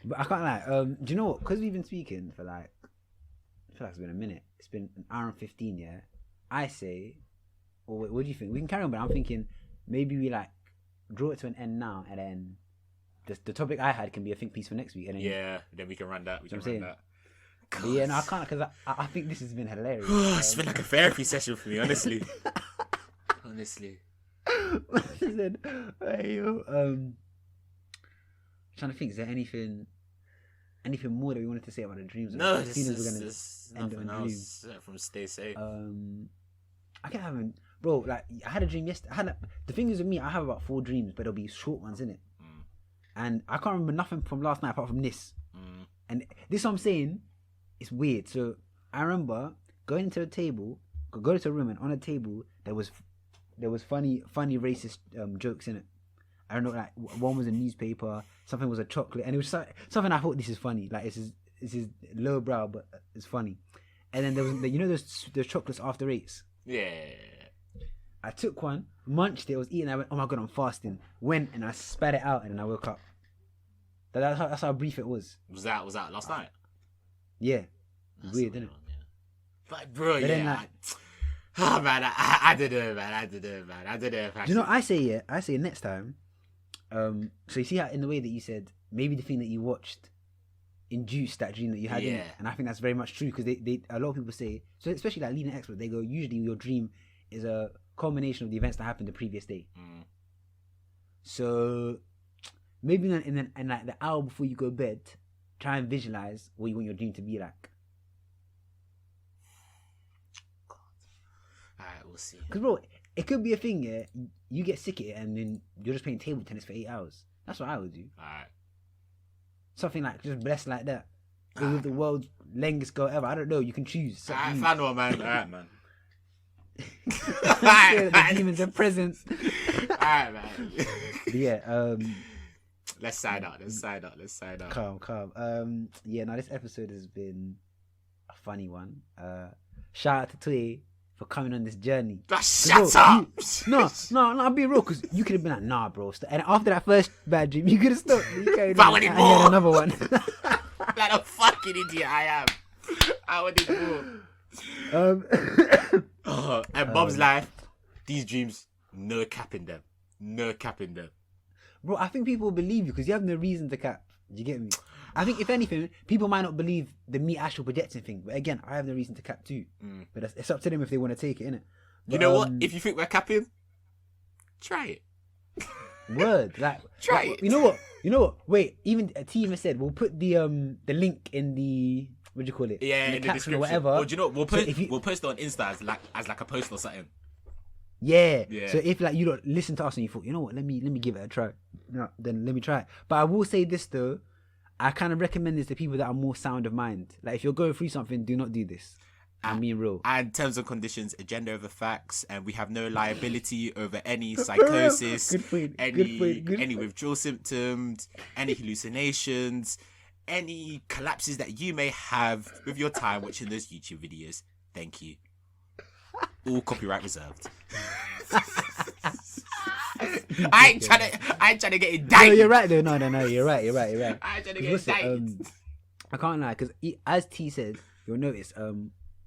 But I can't lie. Do you know what? Because we've been speaking for like, I feel like it's been a minute. It's been an hour and 15, yeah? I say, or what do you think? We can carry on, but I'm thinking maybe we like draw it to an end now, and then the topic I had can be a think piece for next week. And then then we can run that. Yeah, no, I can't, because I think this has been hilarious. It's been like a therapy session for me, honestly. Honestly. Said, hey, yo, trying to think, is there anything more that we wanted to say about the dreams? No, there's nothing else from Stay Safe. I can't have, bro, like, I had a dream yesterday. The thing is with me, I have about 4 dreams, but there'll be short ones, innit? And I can't remember nothing from last night apart from this. And this is what I'm saying, it's weird. So I remember going to a room, and on a table there was funny racist jokes in it. I don't know, like one was a newspaper, something was a chocolate, and it was something I thought, this is funny. Like this is low brow, but it's funny. And then there was those chocolates after 8s. Yeah. I took one, munched it, I was eating. I went, oh my god, I'm fasting. Went and I spat it out, and then I woke up. That's how brief it was. Was that last night? Yeah. Weird, isn't it? Yeah. But bro, but yeah. I don't know, man. I don't know if I do you know what I say? I say next time. So you see how in the way that you said maybe the thing that you watched induced that dream that you had in it, and I think that's very much true, because they a lot of people say, so especially like leading experts, they go, usually your dream is a culmination of the events that happened the previous day. So maybe in like the hour before you go to bed, try and visualize what you want your dream to be like. Alright, we'll see. Because bro, it could be a thing, yeah. You get sick of it, and then you're just playing table tennis for 8 hours. That's what I would do. Alright. Something like just blessed like that. With the world's longest goal ever. I don't know. You can choose. Alright, Fanuel, man. Alright, man. The demons are present. Alright, man. Yeah. Let's sign out. Calm. Yeah. Now this episode has been a funny one. Shout out to Toye for coming on this journey. Shut up! No, I'll be real, because you could have been like, nah, bro. And after that first bad dream, you could have stopped. But I wanted more. Another one. Like a fucking idiot I am. I wanted more. And Bob's life, these dreams, no capping them. Bro, I think people believe you because you have no reason to cap. Do you get me? I think if anything, people might not believe the me astral projecting thing, but again, I have no reason to cap too. But it's up to them if they want to take it, innit? But, you know what? If you think we're capping, try it. Word, like try it. it. You know what? Wait, even T even said we'll put the link in the, what do you call it? Yeah, in the description or whatever. Or do you know what? We'll post it on Insta as like a post or something. Yeah. So if like you don't listen to us and you thought, you know what, let me give it a try. No, then let me try it. But I will say this though, I kind of recommend this to people that are more sound of mind. Like if you're going through something, do not do this. I'm being real. And terms and conditions, agenda over facts, and we have no liability over any psychosis, any withdrawal symptoms, any hallucinations, any collapses that you may have with your time watching those YouTube videos. Thank you. All copyright reserved. I ain't trying to get indicted. No, you're right though. No, you're right. I ain't trying to get indicted. I can't lie, because as T said, you'll notice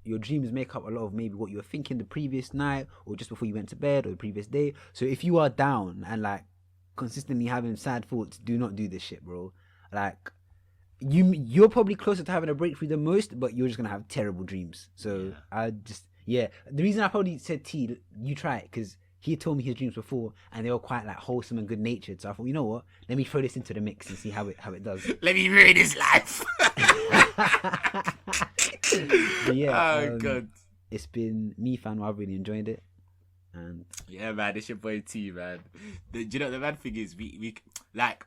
your dreams make up a lot of maybe what you were thinking the previous night or just before you went to bed or the previous day. So if you are down and like consistently having sad thoughts, do not do this shit, bro. Like you're probably closer to having a breakthrough than most, but you're just gonna have terrible dreams. So the reason I probably said T, you try it, because he told me his dreams before and they were quite like wholesome and good natured. So I thought, you know what? Let me throw this into the mix and see how it does. Let me ruin his life. But yeah. God. it's been me, Fanuel. I've really enjoyed it. And yeah, man, it's your boy T, man. Do you know the mad thing is we like.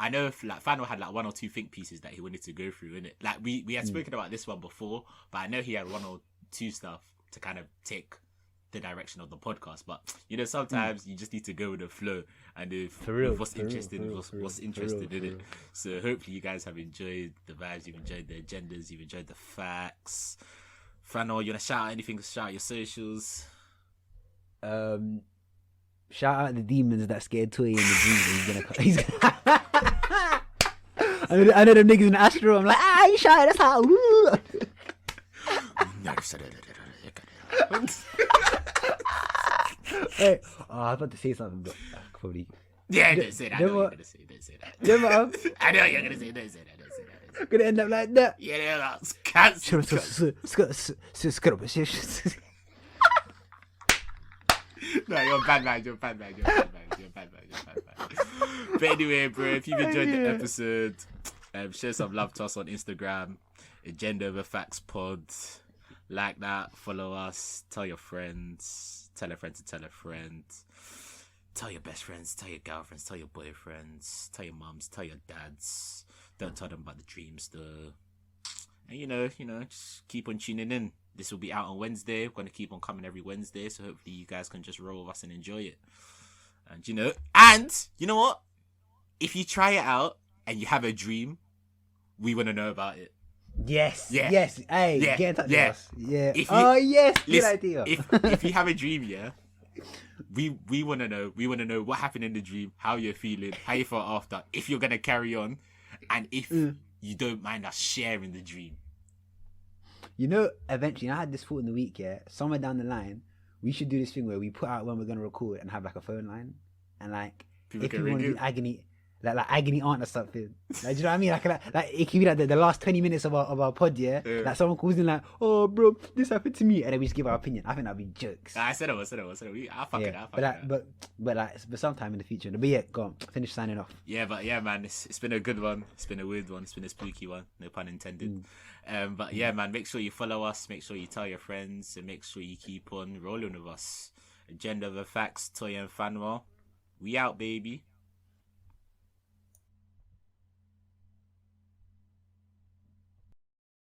I know if like Fanuel had like one or two think pieces that he wanted to go through, innit? Like we had spoken about this one before, but I know he had one or two stuff to kind of take the direction of the podcast. But you know, sometimes you just need to go with the flow and what's interested in it. So hopefully you guys have enjoyed the vibes, you've enjoyed the agendas, you've enjoyed the facts. Fanuel, you wanna shout out anything? Shout out your socials. Shout out the demons that scared Toye in the dream. He's gonna I know them niggas in Astral. I'm like, you shout us out. Hey, I was about to say something, but probably. Yeah, don't say that. I know you're gonna say. Don't say that. I know you're gonna say. Don't say that. Gonna end up like that. Yeah, that's cancelled. No, you're a bad man. But anyway, bro, if you've enjoyed the episode, share some love to us on Instagram, Agenda Over Facts Pod. Like that, follow us, tell your friends, tell a friend to tell a friend, tell your best friends, tell your girlfriends, tell your boyfriends, tell your mums, tell your dads. Don't tell them about the dreams though. And you know, just keep on tuning in. This will be out on Wednesday. We're going to keep on coming every Wednesday. So hopefully you guys can just roll with us and enjoy it. And you know what? If you try it out and you have a dream, we want to know about it. Yes. Hey, get in touch with us. Yeah. Good idea. If you have a dream, we want to know. We want to know what happened in the dream, how you're feeling, how you felt after, if you're going to carry on, and if you don't mind us sharing the dream. You know, eventually, I had this thought in the week, somewhere down the line, we should do this thing where we put out when we're going to record and have like a phone line. And like, People if can you want ring to do agony, like agony aunt or something. Like, do you know what I mean? Like it could be like the last 20 minutes of our pod, like someone calls in like, oh bro, this happened to me, and then we just give our opinion. I think that'd be jokes. I said it. I'll fuck it. But sometime in the future. But yeah, go on, finish signing off. Yeah, but yeah, man, it's been a good one. It's been a weird one. It's been a spooky one. No pun intended. But yeah, man, make sure you follow us. Make sure you tell your friends, and make sure you keep on rolling with us. Agenda of the Facts, Toye and Fanuel. We out, baby.